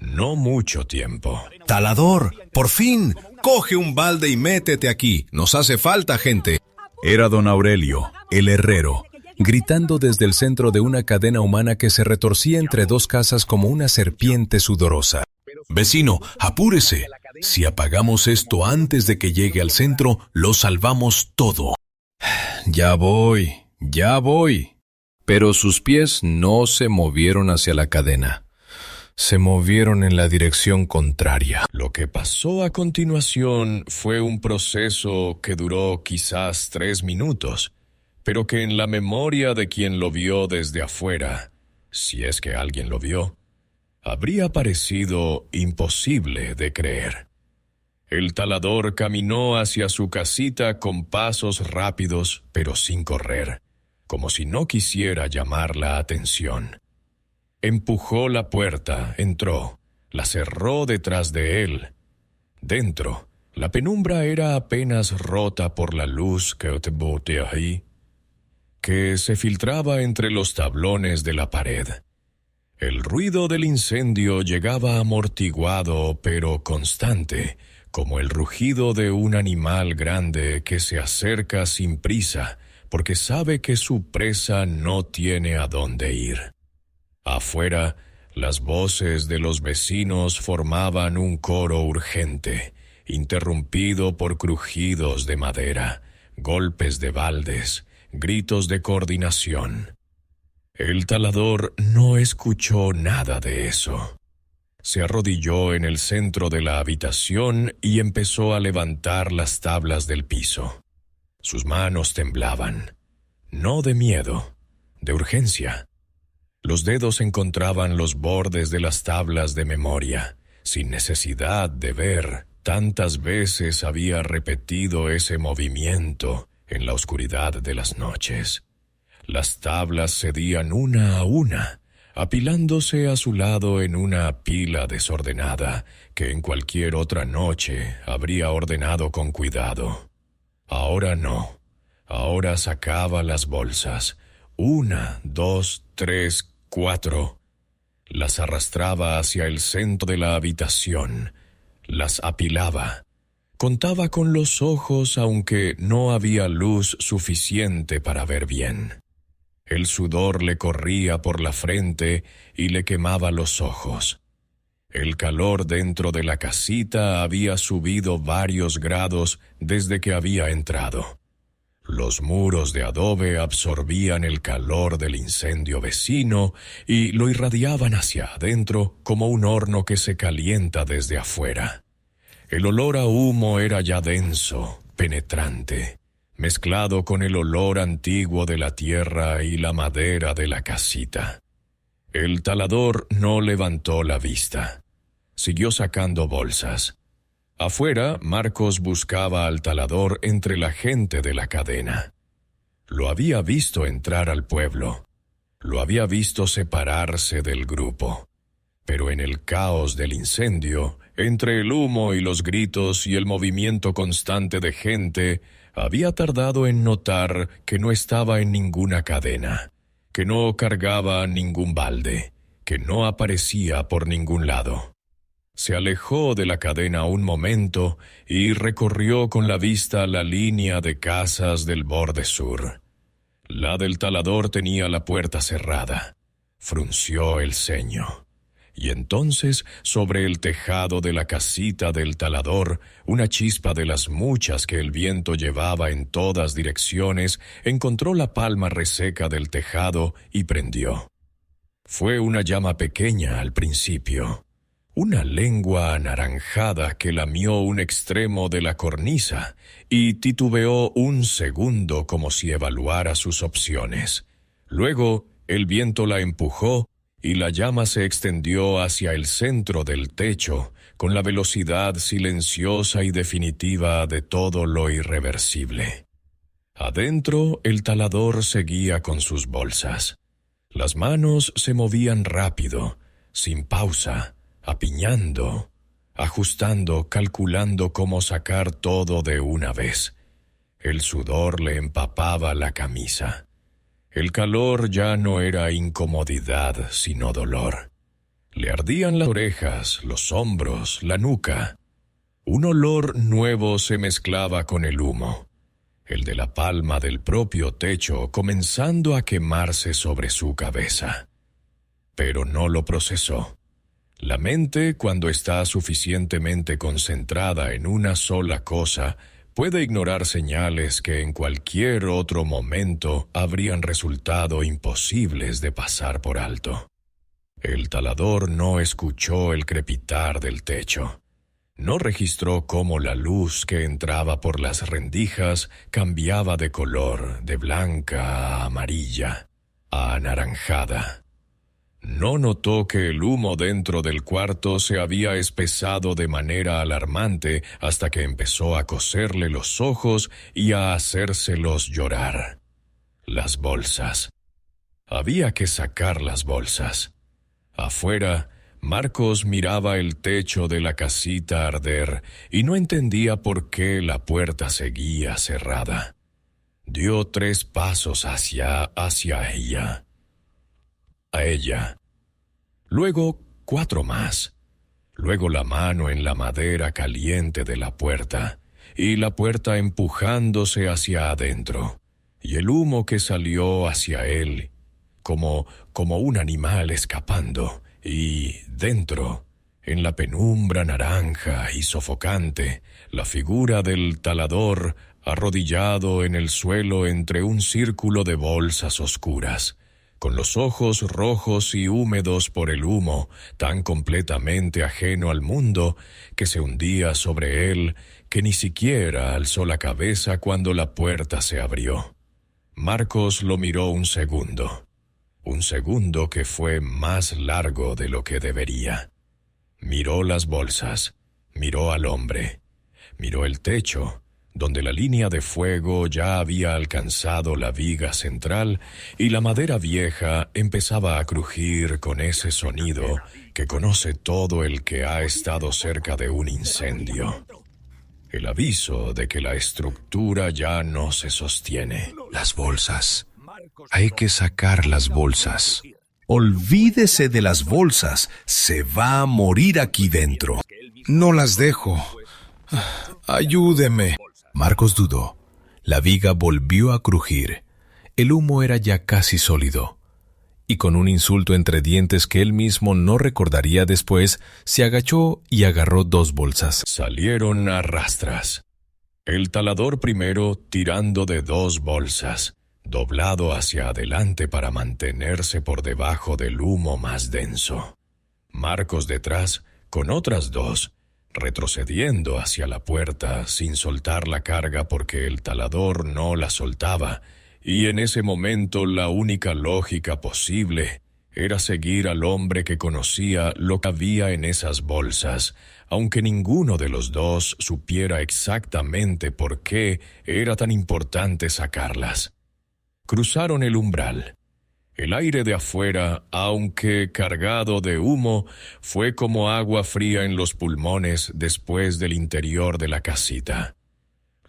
No mucho tiempo. Talador, por fin, coge un balde y métete aquí. Nos hace falta gente. Era don Aurelio, el herrero, gritando desde el centro de una cadena humana que se retorcía entre dos casas como una serpiente sudorosa. Vecino, apúrese. Si apagamos esto antes de que llegue al centro, lo salvamos todo. Ya voy. Pero sus pies no se movieron hacia la cadena. Se movieron en la dirección contraria. Lo que pasó a continuación fue un proceso que duró quizás 3 minutos, pero que en la memoria de quien lo vio desde afuera, si es que alguien lo vio, habría parecido imposible de creer. El talador caminó hacia su casita con pasos rápidos, pero sin correr, como si no quisiera llamar la atención. Empujó la puerta, entró, la cerró detrás de él. Dentro, la penumbra era apenas rota por la luz que se filtraba entre los tablones de la pared. El ruido del incendio llegaba amortiguado pero constante, como el rugido de un animal grande que se acerca sin prisa porque sabe que su presa no tiene a dónde ir. Afuera, las voces de los vecinos formaban un coro urgente, interrumpido por crujidos de madera, golpes de baldes, gritos de coordinación. El talador no escuchó nada de eso. Se arrodilló en el centro de la habitación y empezó a levantar las tablas del piso. Sus manos temblaban, no de miedo, de urgencia. Los dedos encontraban los bordes de las tablas de memoria, sin necesidad de ver. Tantas veces había repetido ese movimiento en la oscuridad de las noches. Las tablas cedían una a una, apilándose a su lado en una pila desordenada que en cualquier otra noche habría ordenado con cuidado. Ahora no. Ahora sacaba las bolsas. 1, 2, 3, 4. Las arrastraba hacia el centro de la habitación. Las apilaba. Contaba con los ojos aunque no había luz suficiente para ver bien. El sudor le corría por la frente y le quemaba los ojos. El calor dentro de la casita había subido varios grados desde que había entrado. Los muros de adobe absorbían el calor del incendio vecino y lo irradiaban hacia adentro como un horno que se calienta desde afuera. El olor a humo era ya denso, penetrante, mezclado con el olor antiguo de la tierra y la madera de la casita. El talador no levantó la vista. Siguió sacando bolsas. Afuera, Marcos buscaba al talador entre la gente de la cadena. Lo había visto entrar al pueblo. Lo había visto separarse del grupo. Pero en el caos del incendio, entre el humo y los gritos y el movimiento constante de gente, había tardado en notar que no estaba en ninguna cadena, que no cargaba ningún balde, que no aparecía por ningún lado. Se alejó de la cadena un momento y recorrió con la vista la línea de casas del borde sur. La del talador tenía la puerta cerrada. Frunció el ceño. Y entonces, sobre el tejado de la casita del talador, una chispa de las muchas que el viento llevaba en todas direcciones encontró la palma reseca del tejado y prendió. Fue una llama pequeña al principio. Una lengua anaranjada que lamió un extremo de la cornisa y titubeó un segundo como si evaluara sus opciones. Luego, el viento la empujó y la llama se extendió hacia el centro del techo con la velocidad silenciosa y definitiva de todo lo irreversible. Adentro, el talador seguía con sus bolsas. Las manos se movían rápido, sin pausa, apiñando, ajustando, calculando cómo sacar todo de una vez. El sudor le empapaba la camisa. El calor ya no era incomodidad, sino dolor. Le ardían las orejas, los hombros, la nuca. Un olor nuevo se mezclaba con el humo, el de la palma del propio techo comenzando a quemarse sobre su cabeza. Pero no lo procesó. La mente, cuando está suficientemente concentrada en una sola cosa, puede ignorar señales que en cualquier otro momento habrían resultado imposibles de pasar por alto. El talador no escuchó el crepitar del techo. No registró cómo la luz que entraba por las rendijas cambiaba de color, de blanca a amarilla, a anaranjada. No notó que el humo dentro del cuarto se había espesado de manera alarmante hasta que empezó a coserle los ojos y a hacérselos llorar. Las bolsas. Había que sacar las bolsas. Afuera, Marcos miraba el techo de la casita arder y no entendía por qué la puerta seguía cerrada. Dio 3 pasos hacia ella. A ella. Luego 4 más. Luego la mano en la madera caliente de la puerta y la puerta empujándose hacia adentro y el humo que salió hacia él como un animal escapando y dentro, en la penumbra naranja y sofocante, la figura del talador arrodillado en el suelo entre un círculo de bolsas oscuras, con los ojos rojos y húmedos por el humo, tan completamente ajeno al mundo que se hundía sobre él que ni siquiera alzó la cabeza cuando la puerta se abrió. Marcos lo miró un segundo que fue más largo de lo que debería. Miró las bolsas, miró al hombre, miró el techo, donde la línea de fuego ya había alcanzado la viga central y la madera vieja empezaba a crujir con ese sonido que conoce todo el que ha estado cerca de un incendio. El aviso de que la estructura ya no se sostiene. Las bolsas. Hay que sacar las bolsas. Olvídese de las bolsas. Se va a morir aquí dentro. No las dejo. Ayúdeme. Marcos dudó. La viga volvió a crujir. El humo era ya casi sólido. Y con un insulto entre dientes que él mismo no recordaría después, se agachó y agarró 2 bolsas. Salieron a rastras. El talador primero tirando de 2 bolsas, doblado hacia adelante para mantenerse por debajo del humo más denso. Marcos detrás, con otras 2, retrocediendo hacia la puerta sin soltar la carga porque el talador no la soltaba, y en ese momento la única lógica posible era seguir al hombre que conocía lo que había en esas bolsas, aunque ninguno de los 2 supiera exactamente por qué era tan importante sacarlas. Cruzaron el umbral. El aire de afuera, aunque cargado de humo, fue como agua fría en los pulmones después del interior de la casita.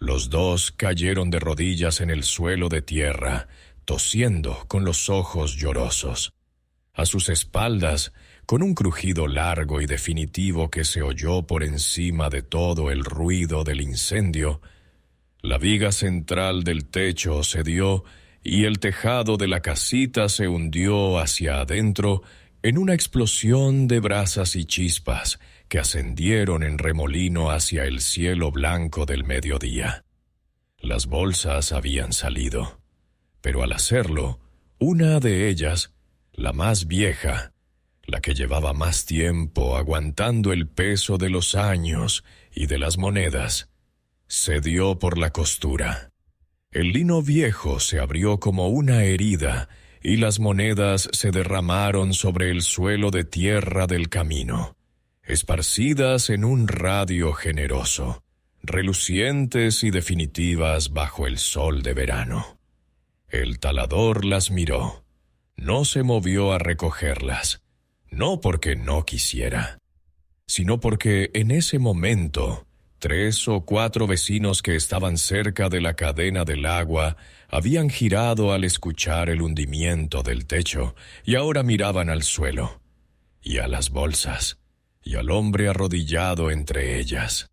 Los 2 cayeron de rodillas en el suelo de tierra, tosiendo con los ojos llorosos. A sus espaldas, con un crujido largo y definitivo que se oyó por encima de todo el ruido del incendio, la viga central del techo cedió y el tejado de la casita se hundió hacia adentro en una explosión de brasas y chispas que ascendieron en remolino hacia el cielo blanco del mediodía. Las bolsas habían salido, pero al hacerlo, una de ellas, la más vieja, la que llevaba más tiempo aguantando el peso de los años y de las monedas, cedió por la costura. El lino viejo se abrió como una herida y las monedas se derramaron sobre el suelo de tierra del camino, esparcidas en un radio generoso, relucientes y definitivas bajo el sol de verano. El talador las miró. No se movió a recogerlas, no porque no quisiera, sino porque en ese momento 3 o 4 vecinos que estaban cerca de la cadena del agua habían girado al escuchar el hundimiento del techo y ahora miraban al suelo, y a las bolsas, y al hombre arrodillado entre ellas.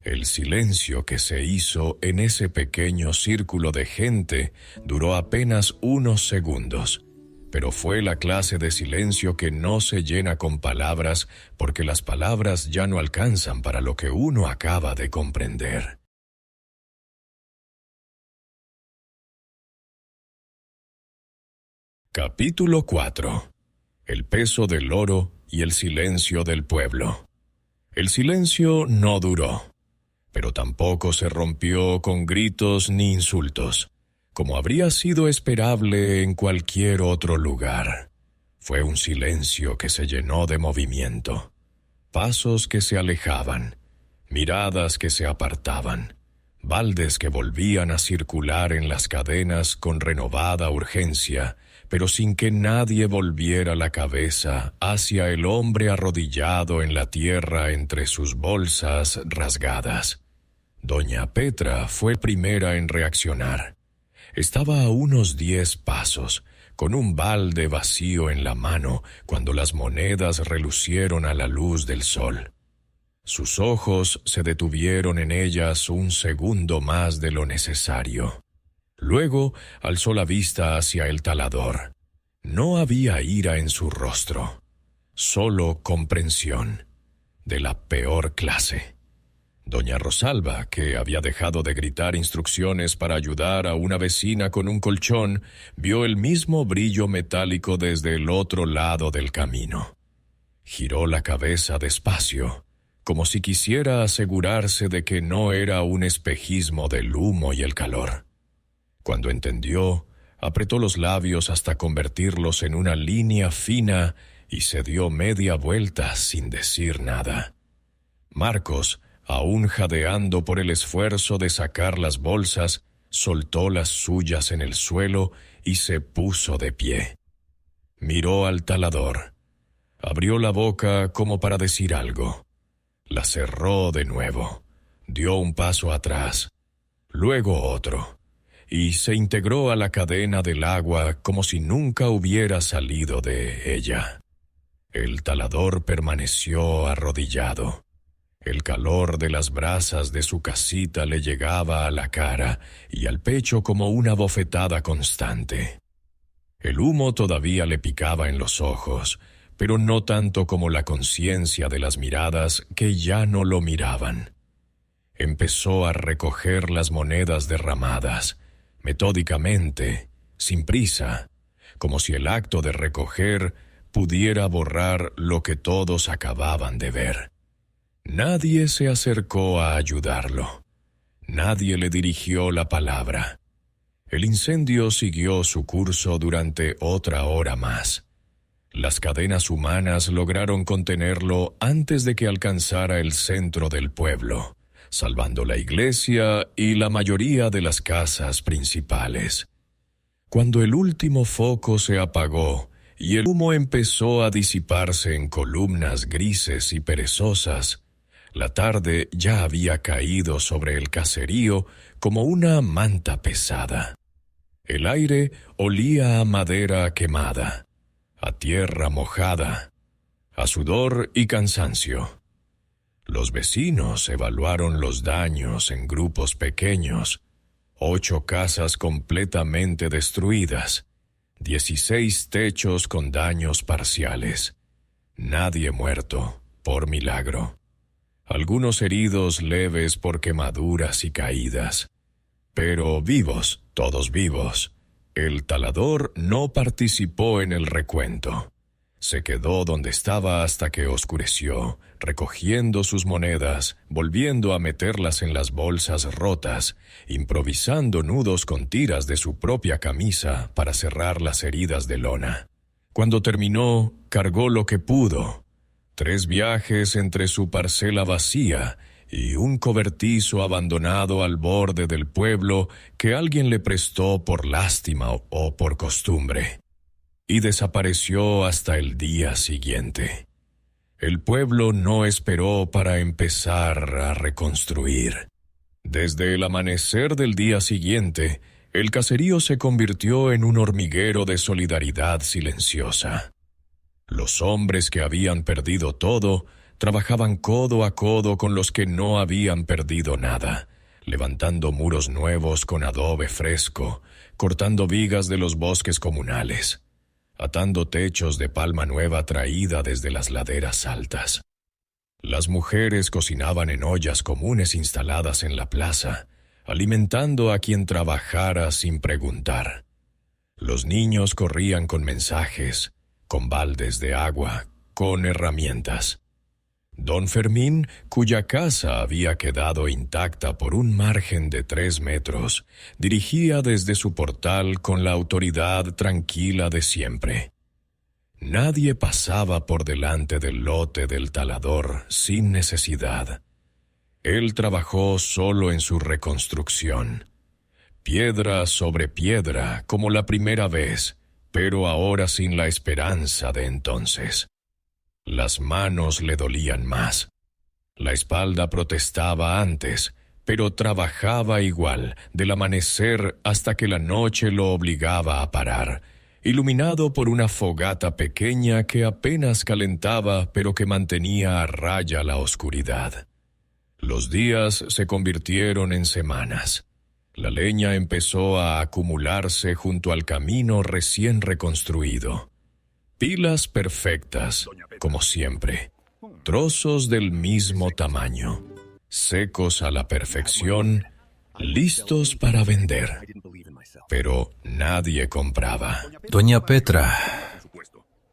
El silencio que se hizo en ese pequeño círculo de gente duró apenas unos segundos, pero fue la clase de silencio que no se llena con palabras porque las palabras ya no alcanzan para lo que uno acaba de comprender. Capítulo 4. El peso del oro y el silencio del pueblo. El silencio no duró, pero tampoco se rompió con gritos ni insultos, como habría sido esperable en cualquier otro lugar. Fue un silencio que se llenó de movimiento, pasos que se alejaban, miradas que se apartaban, baldes que volvían a circular en las cadenas con renovada urgencia, pero sin que nadie volviera la cabeza hacia el hombre arrodillado en la tierra entre sus bolsas rasgadas. Doña Petra fue primera en reaccionar. Estaba a unos 10 pasos, con un balde vacío en la mano, cuando las monedas relucieron a la luz del sol. Sus ojos se detuvieron en ellas un segundo más de lo necesario. Luego alzó la vista hacia el talador. No había ira en su rostro, solo comprensión, de la peor clase. Doña Rosalba, que había dejado de gritar instrucciones para ayudar a una vecina con un colchón, vio el mismo brillo metálico desde el otro lado del camino. Giró la cabeza despacio, como si quisiera asegurarse de que no era un espejismo del humo y el calor. Cuando entendió, apretó los labios hasta convertirlos en una línea fina y se dio media vuelta sin decir nada. Marcos, aún jadeando por el esfuerzo de sacar las bolsas, soltó las suyas en el suelo y se puso de pie. Miró al talador. Abrió la boca como para decir algo. La cerró de nuevo. Dio un paso atrás, luego otro, y se integró a la cadena del agua como si nunca hubiera salido de ella. El talador permaneció arrodillado. El calor de las brasas de su casita le llegaba a la cara y al pecho como una bofetada constante. El humo todavía le picaba en los ojos, pero no tanto como la conciencia de las miradas que ya no lo miraban. Empezó a recoger las monedas derramadas, metódicamente, sin prisa, como si el acto de recoger pudiera borrar lo que todos acababan de ver. Nadie se acercó a ayudarlo. Nadie le dirigió la palabra. El incendio siguió su curso durante otra hora más. Las cadenas humanas lograron contenerlo antes de que alcanzara el centro del pueblo, salvando la iglesia y la mayoría de las casas principales. Cuando el último foco se apagó y el humo empezó a disiparse en columnas grises y perezosas, la tarde ya había caído sobre el caserío como una manta pesada. El aire olía a madera quemada, a tierra mojada, a sudor y cansancio. Los vecinos evaluaron los daños en grupos pequeños. 8 casas completamente destruidas, 16 techos con daños parciales. Nadie muerto, por milagro. Algunos heridos leves por quemaduras y caídas. Pero vivos, todos vivos. El talador no participó en el recuento. Se quedó donde estaba hasta que oscureció, recogiendo sus monedas, volviendo a meterlas en las bolsas rotas, improvisando nudos con tiras de su propia camisa para cerrar las heridas de lona. Cuando terminó, cargó lo que pudo. 3 viajes entre su parcela vacía y un cobertizo abandonado al borde del pueblo que alguien le prestó por lástima o por costumbre. Y desapareció hasta el día siguiente. El pueblo no esperó para empezar a reconstruir. Desde el amanecer del día siguiente, el caserío se convirtió en un hormiguero de solidaridad silenciosa. Los hombres que habían perdido todo trabajaban codo a codo con los que no habían perdido nada, levantando muros nuevos con adobe fresco, cortando vigas de los bosques comunales, atando techos de palma nueva traída desde las laderas altas. Las mujeres cocinaban en ollas comunes instaladas en la plaza, alimentando a quien trabajara sin preguntar. Los niños corrían con mensajes, con baldes de agua, con herramientas. Don Fermín, cuya casa había quedado intacta por un margen de 3 metros, dirigía desde su portal con la autoridad tranquila de siempre. Nadie pasaba por delante del lote del talador sin necesidad. Él trabajó solo en su reconstrucción. Piedra sobre piedra, como la primera vez, pero ahora sin la esperanza de entonces. Las manos le dolían más. La espalda protestaba antes, pero trabajaba igual, del amanecer hasta que la noche lo obligaba a parar, iluminado por una fogata pequeña que apenas calentaba, pero que mantenía a raya la oscuridad. Los días se convirtieron en semanas. La leña empezó a acumularse junto al camino recién reconstruido. Pilas perfectas, como siempre. Trozos del mismo tamaño. Secos a la perfección, listos para vender. Pero nadie compraba. Doña Petra,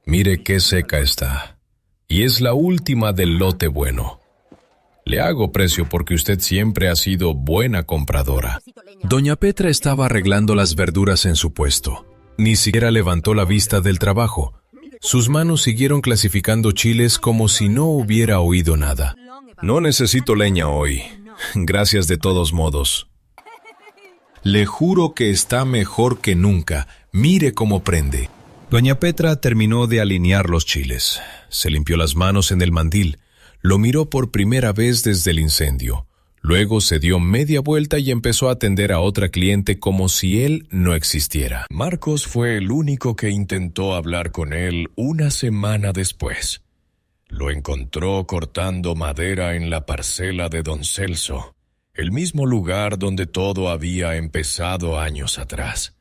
mire qué seca está. Y es la última del lote bueno. Le hago precio porque usted siempre ha sido buena compradora. Doña Petra estaba arreglando las verduras en su puesto. Ni siquiera levantó la vista del trabajo. Sus manos siguieron clasificando chiles como si no hubiera oído nada. No necesito leña hoy. Gracias de todos modos. Le juro que está mejor que nunca. Mire cómo prende. Doña Petra terminó de alinear los chiles. Se limpió las manos en el mandil. Lo miró por primera vez desde el incendio. Luego se dio media vuelta y empezó a atender a otra cliente como si él no existiera. Marcos fue el único que intentó hablar con él una semana después. Lo encontró cortando madera en la parcela de don Celso, el mismo lugar donde todo había empezado años atrás.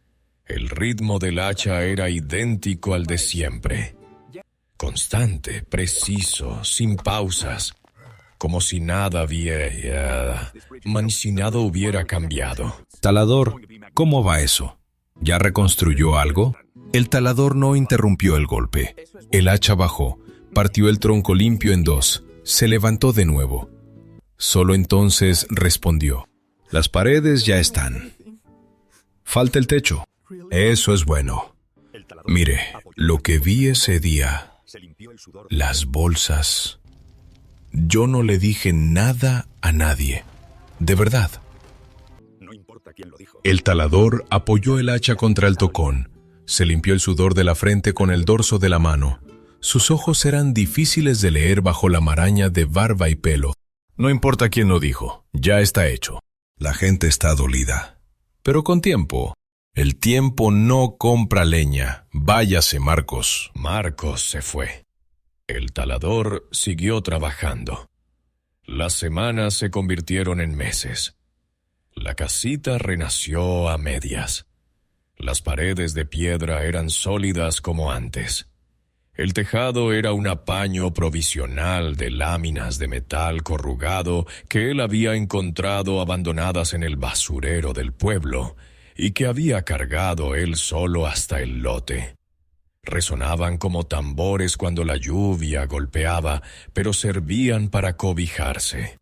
El ritmo del hacha era idéntico al de siempre. Constante, preciso, sin pausas, como si nada hubiera cambiado. Talador, ¿cómo va eso? ¿Ya reconstruyó algo? El talador no interrumpió el golpe. El hacha bajó, partió el tronco limpio en 2, se levantó de nuevo. Solo entonces respondió: las paredes ya están. Falta el techo. Eso es bueno. Mire, lo que vi ese día, las bolsas. Yo no le dije nada a nadie. De verdad. El talador apoyó el hacha contra el tocón. Se limpió el sudor de la frente con el dorso de la mano. Sus ojos eran difíciles de leer bajo la maraña de barba y pelo. No importa quién lo dijo, ya está hecho. La gente está dolida. Pero con tiempo. El tiempo no compra leña. Váyase, Marcos. Marcos se fue. El talador siguió trabajando. Las semanas se convirtieron en meses. La casita renació a medias. Las paredes de piedra eran sólidas como antes. El tejado era un apaño provisional de láminas de metal corrugado que él había encontrado abandonadas en el basurero del pueblo y que había cargado él solo hasta el lote. Resonaban como tambores cuando la lluvia golpeaba, pero servían para cobijarse.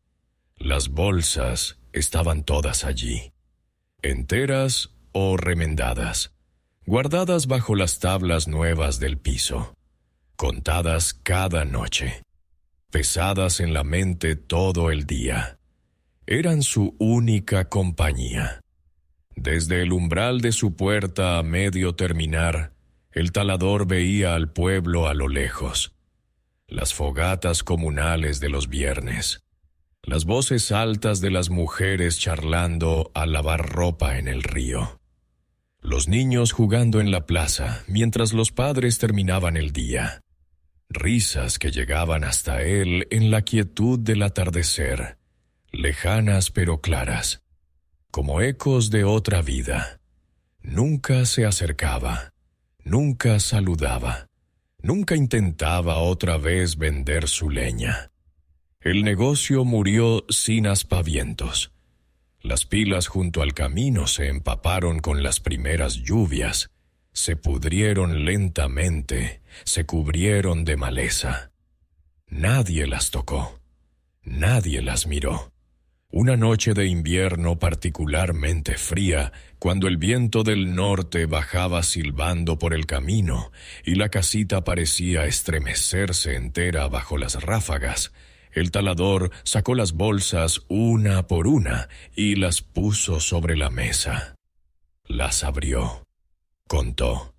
Las bolsas estaban todas allí, enteras o remendadas, guardadas bajo las tablas nuevas del piso, contadas cada noche, pesadas en la mente todo el día. Eran su única compañía. Desde el umbral de su puerta a medio terminar, el talador veía al pueblo a lo lejos. las fogatas comunales de los viernes, las voces altas de las mujeres charlando al lavar ropa en el río, los niños jugando en la plaza mientras los padres terminaban el día, risas que llegaban hasta él en la quietud del atardecer, lejanas pero claras, como ecos de otra vida. Nunca se acercaba, nunca saludaba, nunca intentaba otra vez vender su leña. El negocio murió sin aspavientos. Las pilas junto al camino se empaparon con las primeras lluvias, se pudrieron lentamente, se cubrieron de maleza. Nadie las tocó, nadie las miró. Una noche de invierno particularmente fría, cuando el viento del norte bajaba silbando por el camino y la casita parecía estremecerse entera bajo las ráfagas, el talador sacó las bolsas una por una y las puso sobre la mesa. Las abrió. Contó,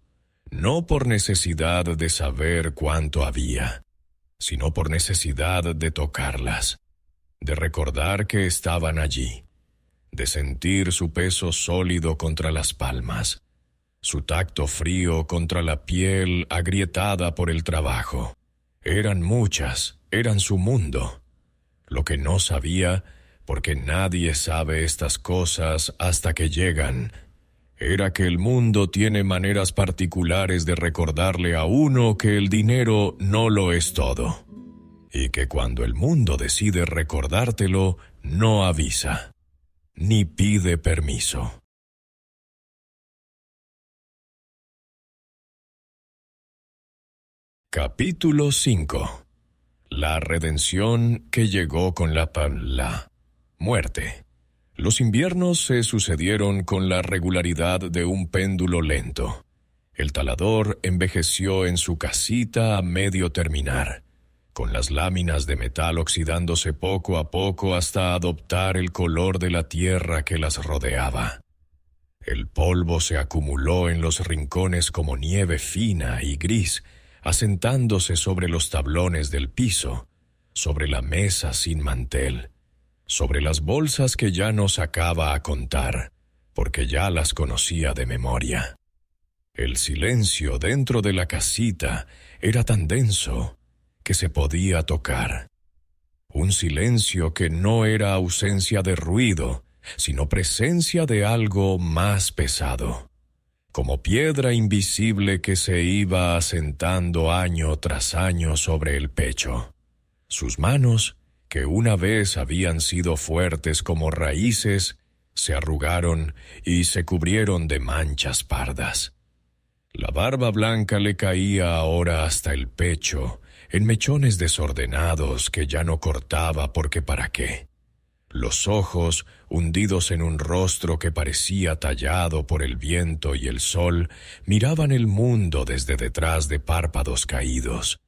no por necesidad de saber cuánto había, sino por necesidad de tocarlas, de recordar que estaban allí, de sentir su peso sólido contra las palmas, su tacto frío contra la piel agrietada por el trabajo. Eran muchas, eran su mundo. Lo que no sabía, porque nadie sabe estas cosas hasta que llegan, era que el mundo tiene maneras particulares de recordarle a uno que el dinero no lo es todo, y que cuando el mundo decide recordártelo, no avisa, ni pide permiso. Capítulo 5. La redención que llegó con la muerte. Los inviernos se sucedieron con la regularidad de un péndulo lento. El talador envejeció en su casita a medio terminar, con las láminas de metal oxidándose poco a poco hasta adoptar el color de la tierra que las rodeaba. El polvo se acumuló en los rincones como nieve fina y gris, asentándose sobre los tablones del piso, sobre la mesa sin mantel, sobre las bolsas que ya no sacaba a contar, porque ya las conocía de memoria. El silencio dentro de la casita era tan denso que se podía tocar. Un silencio que no era ausencia de ruido, sino presencia de algo más pesado, como piedra invisible que se iba asentando año tras año sobre el pecho. Sus manos, que una vez habían sido fuertes como raíces, se arrugaron y se cubrieron de manchas pardas. La barba blanca le caía ahora hasta el pecho, en mechones desordenados que ya no cortaba porque para qué. Los ojos, hundidos en un rostro que parecía tallado por el viento y el sol, miraban el mundo desde detrás de párpados caídos,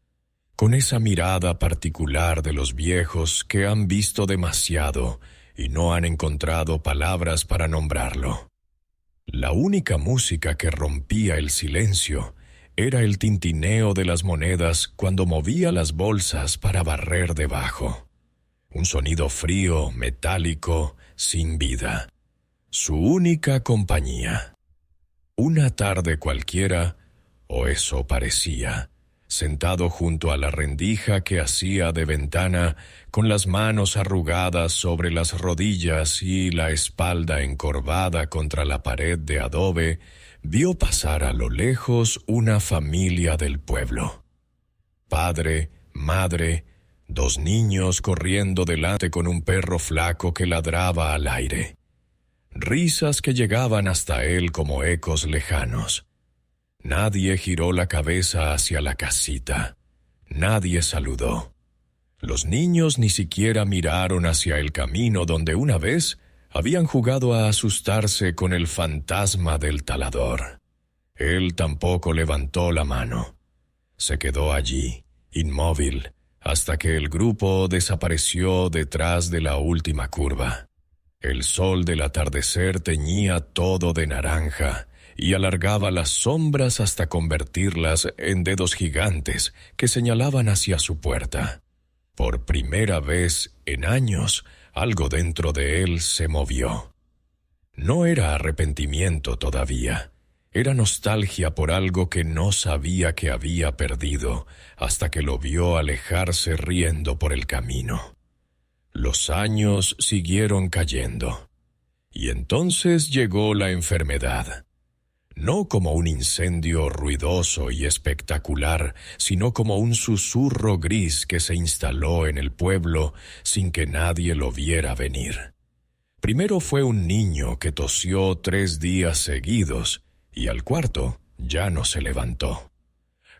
con esa mirada particular de los viejos que han visto demasiado y no han encontrado palabras para nombrarlo. La única música que rompía el silencio era el tintineo de las monedas cuando movía las bolsas para barrer debajo. Un sonido frío, metálico, sin vida. Su única compañía. Una tarde cualquiera, o eso parecía, sentado junto a la rendija que hacía de ventana, con las manos arrugadas sobre las rodillas y la espalda encorvada contra la pared de adobe, vio pasar a lo lejos una familia del pueblo. Padre, madre, 2 niños corriendo delante con un perro flaco que ladraba al aire. Risas que llegaban hasta él como ecos lejanos. Nadie giró la cabeza hacia la casita. Nadie saludó. Los niños ni siquiera miraron hacia el camino donde una vez habían jugado a asustarse con el fantasma del talador. Él tampoco levantó la mano. Se quedó allí, inmóvil, hasta que el grupo desapareció detrás de la última curva. El sol del atardecer teñía todo de naranja, y alargaba las sombras hasta convertirlas en dedos gigantes que señalaban hacia su puerta. Por primera vez en años, algo dentro de él se movió. No era arrepentimiento todavía. Era nostalgia por algo que no sabía que había perdido hasta que lo vio alejarse riendo por el camino. Los años siguieron cayendo. Y entonces llegó la enfermedad. No como un incendio ruidoso y espectacular, sino como un susurro gris que se instaló en el pueblo sin que nadie lo viera venir. Primero fue un niño que tosió 3 días seguidos, y al cuarto ya no se levantó.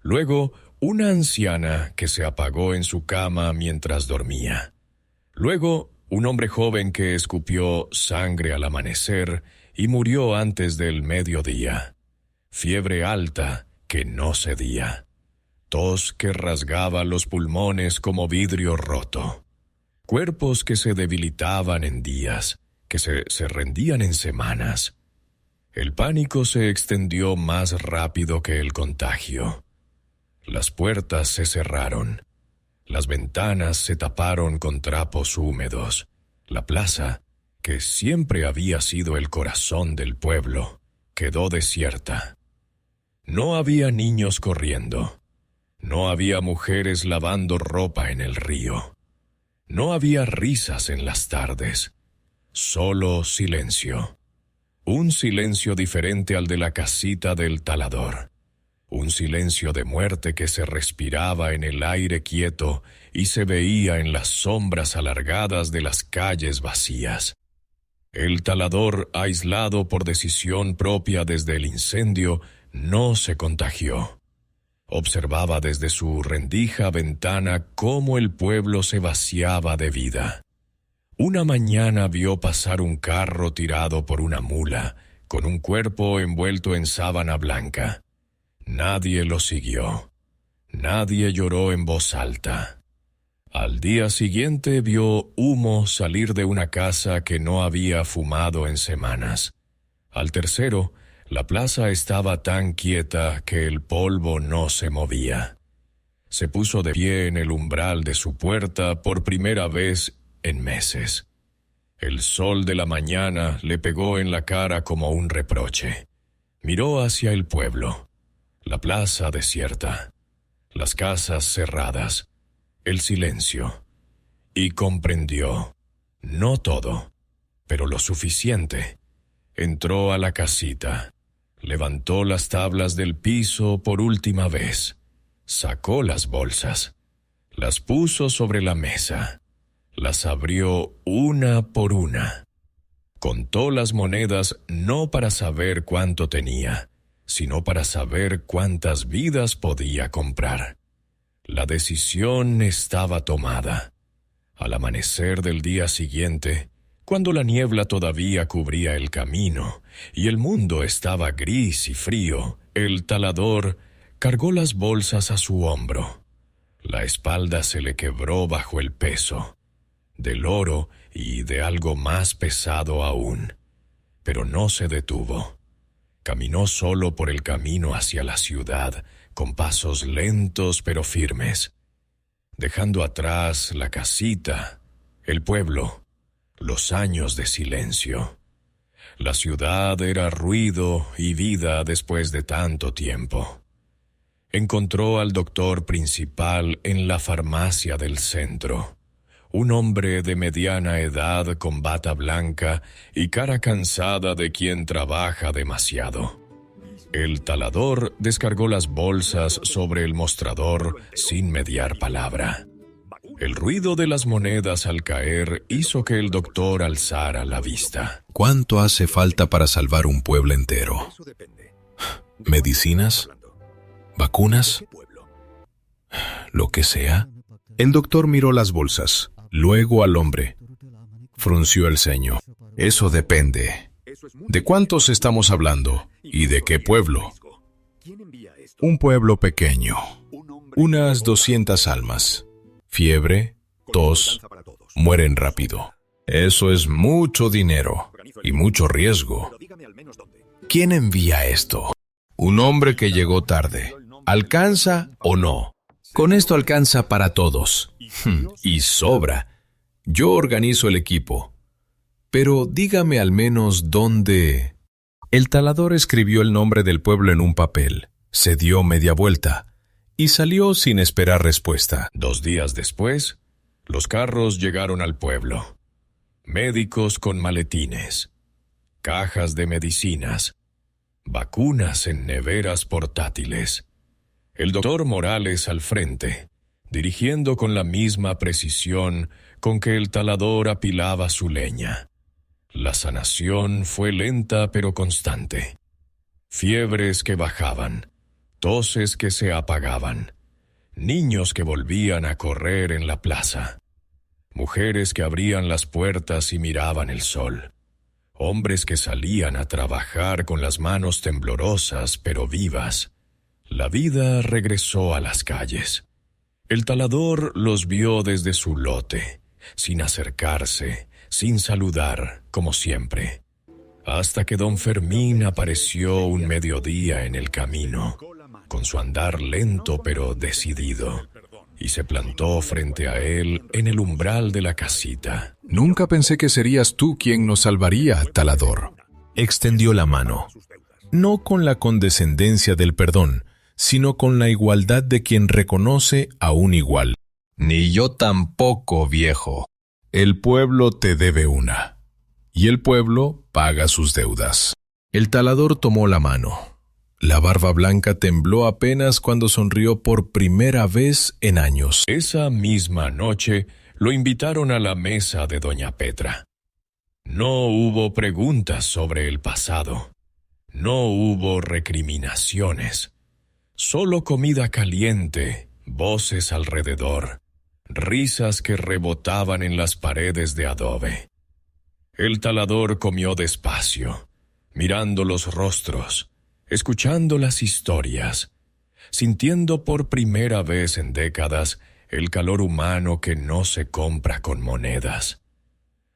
Luego, una anciana que se apagó en su cama mientras dormía. Luego, un hombre joven que escupió sangre al amanecer y murió antes del mediodía. Fiebre alta que no cedía. Tos que rasgaba los pulmones como vidrio roto. Cuerpos que se debilitaban en días, que se rendían en semanas. El pánico se extendió más rápido que el contagio. Las puertas se cerraron. Las ventanas se taparon con trapos húmedos. La plaza, que siempre había sido el corazón del pueblo, quedó desierta. No había niños corriendo. No había mujeres lavando ropa en el río. No había risas en las tardes. Solo silencio. Un silencio diferente al de la casita del talador. Un silencio de muerte que se respiraba en el aire quieto y se veía en las sombras alargadas de las calles vacías. El talador, aislado por decisión propia desde el incendio, no se contagió. Observaba desde su rendija ventana cómo el pueblo se vaciaba de vida. Una mañana vio pasar un carro tirado por una mula, con un cuerpo envuelto en sábana blanca. Nadie lo siguió. Nadie lloró en voz alta. Al día siguiente vio humo salir de una casa que no había fumado en semanas. Al tercero, la plaza estaba tan quieta que el polvo no se movía. Se puso de pie en el umbral de su puerta por primera vez en meses. El sol de la mañana le pegó en la cara como un reproche. Miró hacia el pueblo. La plaza desierta, las casas cerradas, el silencio, y comprendió, no todo, pero lo suficiente. Entró a la casita, levantó las tablas del piso por última vez, sacó las bolsas, las puso sobre la mesa, las abrió una por una. Contó las monedas no para saber cuánto tenía, sino para saber cuántas vidas podía comprar. La decisión estaba tomada. Al amanecer del día siguiente, cuando la niebla todavía cubría el camino y el mundo estaba gris y frío, el talador cargó las bolsas a su hombro. La espalda se le quebró bajo el peso, del oro y de algo más pesado aún, pero no se detuvo. Caminó solo por el camino hacia la ciudad, con pasos lentos pero firmes, dejando atrás la casita, el pueblo, los años de silencio. La ciudad era ruido y vida después de tanto tiempo. Encontró al doctor principal en la farmacia del centro. Un hombre de mediana edad con bata blanca y cara cansada de quien trabaja demasiado. El talador descargó las bolsas sobre el mostrador sin mediar palabra. El ruido de las monedas al caer hizo que el doctor alzara la vista. ¿Cuánto hace falta para salvar un pueblo entero? ¿Medicinas? ¿Vacunas? Lo que sea. El doctor miró las bolsas, luego al hombre. Frunció el ceño. Eso depende. ¿De cuántos estamos hablando? ¿Y de qué pueblo? Un pueblo pequeño. Unas 200 almas. Fiebre, tos, mueren rápido. Eso es mucho dinero y mucho riesgo. ¿Quién envía esto? Un hombre que llegó tarde. ¿Alcanza o no? Con esto alcanza para todos. Y sobra. Yo organizo el equipo. Pero dígame al menos dónde... El talador escribió el nombre del pueblo en un papel, se dio media vuelta y salió sin esperar respuesta. 2 días después, los carros llegaron al pueblo. Médicos con maletines, cajas de medicinas, vacunas en neveras portátiles. El doctor Morales al frente, dirigiendo con la misma precisión con que el talador apilaba su leña. La sanación fue lenta pero constante. Fiebres que bajaban, toses que se apagaban, niños que volvían a correr en la plaza, mujeres que abrían las puertas y miraban el sol, hombres que salían a trabajar con las manos temblorosas pero vivas. La vida regresó a las calles. El talador los vio desde su lote, sin acercarse, sin saludar, como siempre, hasta que don Fermín apareció un mediodía en el camino, con su andar lento pero decidido, y se plantó frente a él en el umbral de la casita. Nunca pensé que serías tú quien nos salvaría, talador. Extendió la mano, no con la condescendencia del perdón, sino con la igualdad de quien reconoce a un igual. Ni yo tampoco, viejo. El pueblo te debe una, y el pueblo paga sus deudas. El talador tomó la mano. La barba blanca tembló apenas cuando sonrió por primera vez en años. Esa misma noche lo invitaron a la mesa de doña Petra. No hubo preguntas sobre el pasado. No hubo recriminaciones. Solo comida caliente, voces alrededor, risas que rebotaban en las paredes de adobe. El talador comió despacio, mirando los rostros, escuchando las historias, sintiendo por primera vez en décadas el calor humano que no se compra con monedas.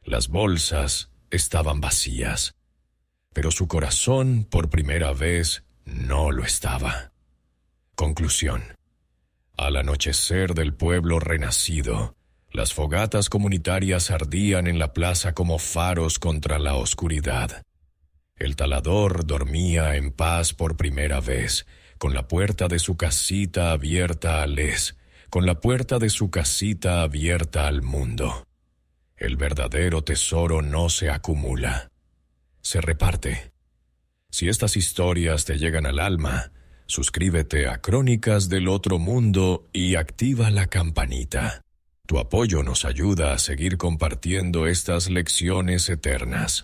Las bolsas estaban vacías, pero su corazón por primera vez no lo estaba. Conclusión. Al anochecer del pueblo renacido, las fogatas comunitarias ardían en la plaza como faros contra la oscuridad. El talador dormía en paz por primera vez, con la puerta de su casita abierta al con la puerta de su casita abierta al mundo. El verdadero tesoro no se acumula, se reparte. Si estas historias te llegan al alma, suscríbete a Crónicas del Otro Mundo y activa la campanita. Tu apoyo nos ayuda a seguir compartiendo estas lecciones eternas.